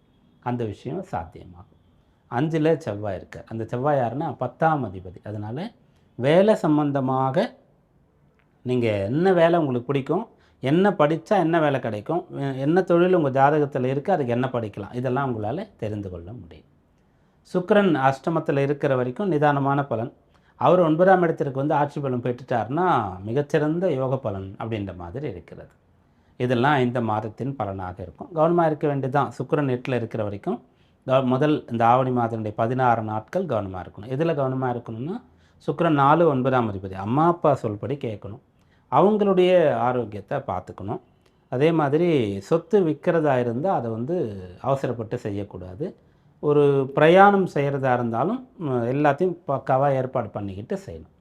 அந்த விஷயம் சாத்தியமாகும். 5ல் செவ்வாய் இருக்கார். அந்த செவ்வாய் யாருன்னா 10ஆம் அதிபதி. அதனால் வேலை சம்பந்தமாக நீங்கள் என்ன வேலை உங்களுக்கு பிடிக்கும், என்ன படித்தா என்ன வேலை கிடைக்கும், என்ன தொழில் உங்கள் ஜாதகத்தில் இருக்குது, அதுக்கு என்ன படிக்கலாம், இதெல்லாம் உங்களால் தெரிந்து கொள்ள முடியும். சுக்கிரன் அஷ்டமத்தில் இருக்கிற வரைக்கும் நிதானமான பலன். அவர் 9ஆம் இடத்திற்கு வந்து ஆட்சி பலன் பெற்றுட்டார்னா மிகச்சிறந்த யோக பலன் அப்படின்ற மாதிரி இருக்கிறது. இதெல்லாம் இந்த மாதத்தின் பலனாக இருக்கும். கவனமாக இருக்க வேண்டியதுதான். சுக்கிரன் 8ல் இருக்கிற வரைக்கும் முதல் இந்த ஆவணி மாதத்தினுடைய 16 நாட்கள் கவனமாக இருக்கணும். எதில் கவனமாக இருக்கணும்னா, சுக்கிரன் 4 9ஆம் அதிபதி. அம்மா அப்பா சொல்படி கேட்கணும். அவங்களுடைய ஆரோக்கியத்தை பார்த்துக்கணும். அதே மாதிரி சொத்து விற்கிறதா இருந்தால் அதை வந்து அவசரப்பட்டு செய்யக்கூடாது. ஒரு பிரயாணம் செய்கிறதா இருந்தாலும் எல்லாத்தையும் பக்காவாக ஏற்பாடு பண்ணிக்கிட்டு செய்யணும்.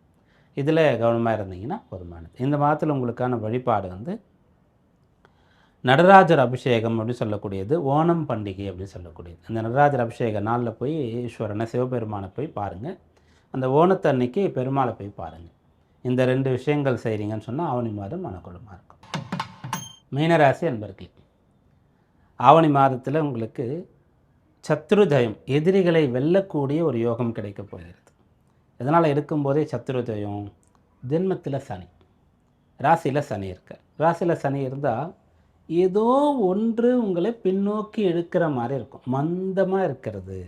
இதில் கவனமாக இருந்தீங்கன்னா போதுமானது. இந்த மாதத்தில் உங்களுக்கான வழிபாடு வந்து நடராஜர் அபிஷேகம் அப்படின்னு சொல்லக்கூடியது, ஓணம் பண்டிகை அப்படின்னு சொல்லக்கூடியது. அந்த நடராஜர் அபிஷேக நாளில் போய் ஈஸ்வரனை சிவபெருமானை போய் பாருங்கள். அந்த ஓணத்து அன்னைக்கு பெருமாளை போய் பாருங்கள். இந்த 2 விஷயங்கள் செய்கிறீங்கன்னு சொன்னால் ஆவணி மாதம் அனுகூலமாக இருக்கும். மீனராசி அன்பர்களே, ஆவணி மாதத்தில் உங்களுக்கு சத்ரு ஜெயம், எதிரிகளை வெல்லக்கூடிய ஒரு யோகம் கிடைக்கப் போகிறது. இதனால் இருக்கும்போதே சத்ரு ஜெயம், ஜென்மத்தில் சனி, ராசியில் சனி இருக்கார். ராசியில் சனி இருந்தால் ஏதோ ஒன்று உங்களை பின்னோக்கி இழுக்கிற மாதிரி இருக்கும். மந்தமாக இருக்கிறது,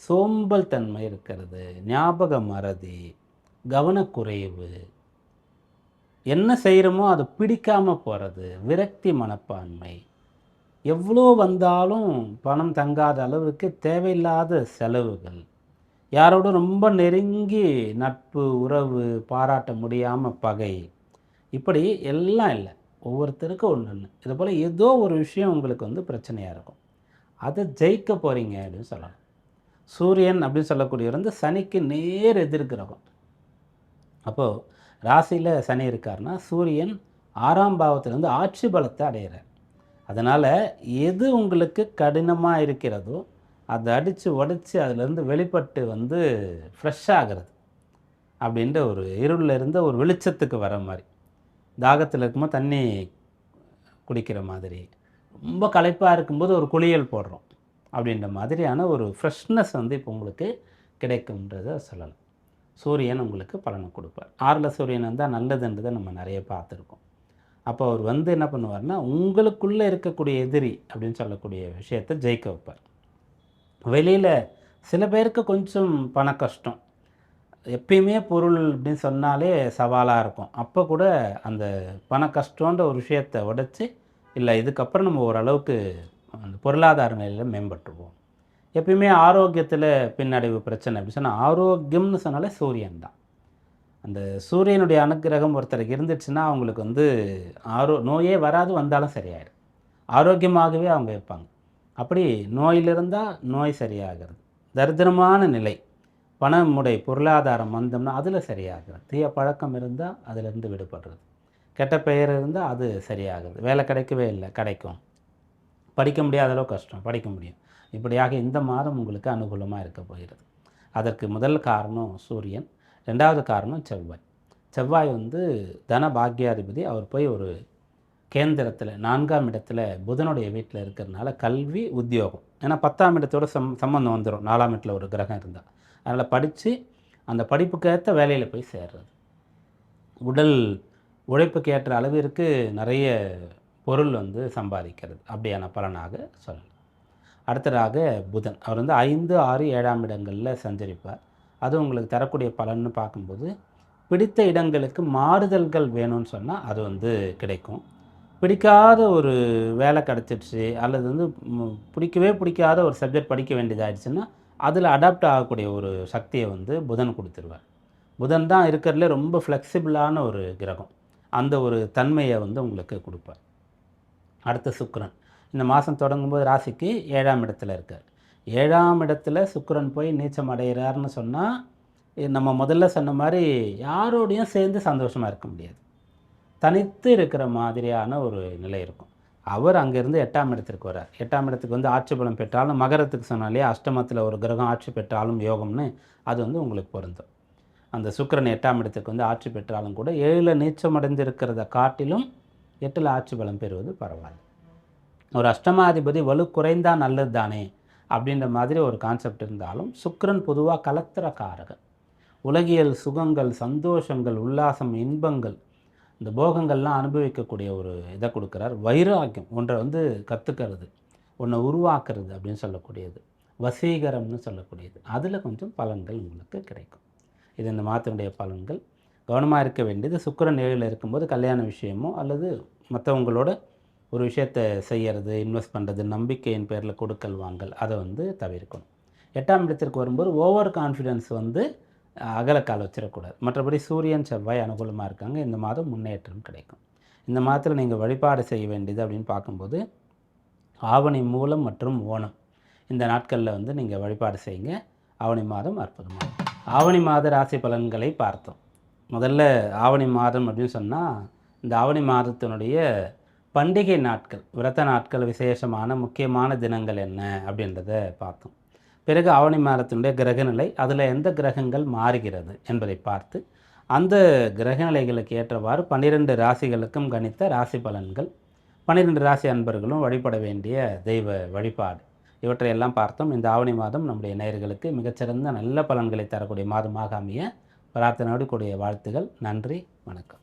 சோம்பல் தன்மை இருக்கிறது, ஞாபக மறதி, கவனக்குறைவு, என்ன செய்கிறோமோ அது பிடிக்காமல் போகிறது, விரக்தி மனப்பான்மை, எவ்வளோ வந்தாலும் பணம் தங்காத அளவுக்கு தேவையில்லாத செலவுகள், யாரோட ரொம்ப நெருங்கி நட்பு உறவு பாராட்ட முடியாமல் பகை, இப்படி எல்லாம் இல்லை, ஒவ்வொருத்தருக்கும் ஒன்று ஒன்று. இது போல் ஏதோ ஒரு விஷயம் உங்களுக்கு வந்து பிரச்சனையாக இருக்கும். அதை ஜெயிக்க போகிறீங்க அப்படின்னு சொல்லலாம். சூரியன் அப்படின்னு சொல்லக்கூடியவர் வந்து சனிக்கு நேர் எதிர்கிரகம். அப்போது ராசியில் சனி இருக்காருன்னா சூரியன் 6ஆம் பாவத்திலேருந்து ஆட்சி பலத்தை அடைகிறார். அதனால் எது உங்களுக்கு கடினமாக இருக்கிறதோ அதை அடித்து உடச்சி அதிலேருந்து வெளிப்பட்டு வந்து ஃப்ரெஷ் ஆகிறது அப்படின்ற ஒரு இருளில் இருந்த ஒரு வெளிச்சத்துக்கு வர மாதிரி, தாகத்தில் இருக்கும்போது தண்ணி குடிக்கிற மாதிரி, ரொம்ப களைப்பாக இருக்கும்போது ஒரு குளியல் போடுறோம் அப்படின்ற மாதிரியான ஒரு ஃப்ரெஷ்னஸ் வந்து இப்போ உங்களுக்கு கிடைக்கும்ன்றதை சொல்லலாம். சூரியன் உங்களுக்கு பலனை கொடுப்பார். 6ல் சூரியன் வந்தால் நல்லதுன்றதை நம்ம நிறைய பார்த்துருக்கோம். அப்போ அவர் வந்து என்ன பண்ணுவார்னா, உங்களுக்குள்ளே இருக்கக்கூடிய எதிரி அப்படின்னு சொல்லக்கூடிய விஷயத்தை ஜெயிக்க வைப்பார். வெளியில் சில பேருக்கு கொஞ்சம் பண கஷ்டம், எப்பயுமே பொருள் அப்படின்னு சொன்னாலே சவாலாக இருக்கும். அப்போ கூட அந்த பண கஷ்டன்ற ஒரு விஷயத்தை உடைச்சி, இல்லை இதுக்கப்புறம் நம்ம ஓரளவுக்கு அந்த பொருளாதார நிலையில் மேம்பட்டுருவோம். எப்பயுமே ஆரோக்கியத்தில் பின்னடைவு பிரச்சனை அப்படின்னு சொன்னால், ஆரோக்கியம்னு சொன்னாலே சூரியன் தான். அந்த சூரியனுடைய அனுக்கிரகம் ஒருத்தருக்கு இருந்துச்சுன்னா அவங்களுக்கு வந்து நோயே வராது, வந்தாலும் சரியாயிடும். ஆரோக்கியமாகவே அவங்க இருப்பாங்க. அப்படி நோயில் இருந்தால் நோய் சரியாகிறது, தரித்திரமான நிலை, பணமுடை பொருளாதாரம் வந்தோம்னா அதில் சரியாகிறது, தீய பழக்கம் இருந்தால் அதிலிருந்து விடுபடுறது, கெட்ட பெயர் இருந்தால் அது சரியாகிறது, வேலை கிடைக்கவே இல்லை கிடைக்கும், படிக்க முடியாத அளவு கஷ்டம் படிக்க முடியும். இப்படியாக இந்த மாதம் உங்களுக்கு அனுகூலமாக இருக்க போகிறது. அதற்கு முதல் காரணம் சூரியன், 2வது காரணம் செவ்வாய். செவ்வாய் வந்து தன பாக்கியாதிபதி. அவர் போய் ஒரு கேந்திரத்தில் 4ஆம் இடத்துல புதனுடைய வீட்டில் இருக்கிறதுனால கல்வி உத்தியோகம், ஏன்னா 10ஆம் இடத்தோட சம்பந்தம் வந்துடும் 4ஆம் இடத்துல ஒரு கிரகம் இருந்தால். அதனால் படித்து அந்த படிப்புக்கேற்ற வேலையில் போய் சேர்றது. உடல் உழைப்புக்கு ஏற்ற அளவிற்கு நிறைய பொருள் வந்து சம்பாதிக்கிறது, அப்படியான பலனாக சொல்லலாம். அடுத்ததாக புதன், அவர் வந்து 5, 6, 7ஆம் இடங்களில் சஞ்சரிப்பார். அது உங்களுக்கு தரக்கூடிய பலன்னு பார்க்கும்போது, பிடித்த இடங்களுக்கு மாறுதல்கள் வேணும்னு சொன்னால் அது வந்து கிடைக்கும். பிடிக்காத ஒரு வேலை கிடச்சிடுச்சு, அல்லது வந்து பிடிக்கவே பிடிக்காத ஒரு சப்ஜெக்ட் படிக்க வேண்டியதாகிடுச்சுன்னா அதில் அடாப்ட் ஆகக்கூடிய ஒரு சக்தியை வந்து புதன் கொடுத்துருவார். புதன் தான் இருக்கிறதுல ரொம்ப ஃப்ளெக்சிபிளான ஒரு கிரகம். அந்த ஒரு தன்மையை வந்து உங்களுக்கு கொடுப்பார். அடுத்த சுக்கிரன், இந்த மாதம் தொடங்கும்போது ராசிக்கு 7ஆம் இடத்துல இருக்கார். 7ஆம் இடத்துல சுக்கிரன் போய் நீச்சம் அடைகிறார்னு சொன்னால், நம்ம முதல்ல சொன்ன மாதிரி யாரோடையும் சேர்ந்து சந்தோஷமாக இருக்க முடியாது. தனித்து இருக்கிற மாதிரியான ஒரு நிலை இருக்கும். அவர் அங்கேருந்து 8ஆம் இடத்திற்கு வரார். 8ஆம் இடத்துக்கு வந்து ஆட்சி பலம் பெற்றாலும், மகரத்துக்கு சொன்னாலே இல்லையா, அஷ்டமத்தில் ஒரு கிரகம் ஆட்சி பெற்றாலும் யோகம்னு, அது வந்து உங்களுக்கு பொருந்தும். அந்த சுக்கிரன் 8ஆம் இடத்துக்கு வந்து ஆட்சி பெற்றாலும் கூட 7ல் நீச்சம் அடைந்திருக்கிறத காட்டிலும் 8ல் ஆட்சி பலம் பெறுவது பரவாயில்ல. ஒரு அஷ்டமாதிபதி வலு குறைந்தா நல்லது தானே அப்படின்ற மாதிரி ஒரு கான்செப்ட் இருந்தாலும், சுக்கிரன் பொதுவாக கலத்திர காரகன். உலகியல் சுகங்கள், சந்தோஷங்கள், உல்லாசம், இன்பங்கள், இந்த போகங்கள்லாம் அனுபவிக்கக்கூடிய ஒரு இதை கொடுக்குறார். வைராக்கியம், ஒன்றை வந்து கற்றுக்கிறது, ஒன்றை உருவாக்குறது அப்படின்னு சொல்லக்கூடியது, வசீகரம்னு சொல்லக்கூடியது, அதில் கொஞ்சம் பலன்கள் உங்களுக்கு கிடைக்கும். இது இந்த மாதத்தினுடைய பலன்கள். கவனமாக இருக்க வேண்டியது, சுக்கிரன் 7ல் இருக்கும்போது கல்யாண விஷயமோ அல்லது மற்றவங்களோட ஒரு விஷயத்தை செய்கிறது, இன்வெஸ்ட் பண்ணுறது, நம்பிக்கையின் பேரில் கொடுக்கல் வாங்கல், அதை வந்து தவிர்க்கணும். 8ஆம் இடத்திற்கு வரும்போது ஓவர் கான்ஃபிடென்ஸ் வந்து அகலக்கால் வச்சிடக்கூடாது. மற்றபடி சூரியன் செவ்வாய் அனுகூலமாக இருக்காங்க. இந்த மாதம் முன்னேற்றம் கிடைக்கும். இந்த மாதத்தில் நீங்கள் வழிபாடு செய்ய வேண்டியது அப்படின்னு பார்க்கும்போது, ஆவணி மூலம் மற்றும் ஓணம் இந்த நாட்களில் வந்து நீங்கள் வழிபாடு செய்யுங்க. ஆவணி மாதம் அற்புதமாக. ஆவணி மாத ராசி பலன்களை பார்த்தோம். முதல்ல ஆவணி மாதம் அப்படின்னு சொன்னால், இந்த ஆவணி மாதத்தினுடைய பண்டிகை நாட்கள், விரத நாட்கள், விசேஷமான முக்கியமான தினங்கள் என்ன அப்படின்றத பார்த்தோம். பிறகு ஆவணி மாதத்தினுடைய கிரகநிலை, அதில் எந்த கிரகங்கள் மாறுகிறது என்பதை பார்த்து, அந்த கிரகநிலைகளுக்கு ஏற்றவாறு 12 ராசிகளுக்கும் கணித்த ராசி பலன்கள், 12 ராசி அன்பர்களும் வழிபட வேண்டிய தெய்வ வழிபாடு, இவற்றையெல்லாம் பார்த்தோம். இந்த ஆவணி மாதம் நம்முடைய நேயர்களுக்கு மிகச்சிறந்த நல்ல பலன்களை தரக்கூடிய மாதமாக அமைய பிரார்த்தனையோடு கூடிய வாழ்த்துகள். நன்றி, வணக்கம்.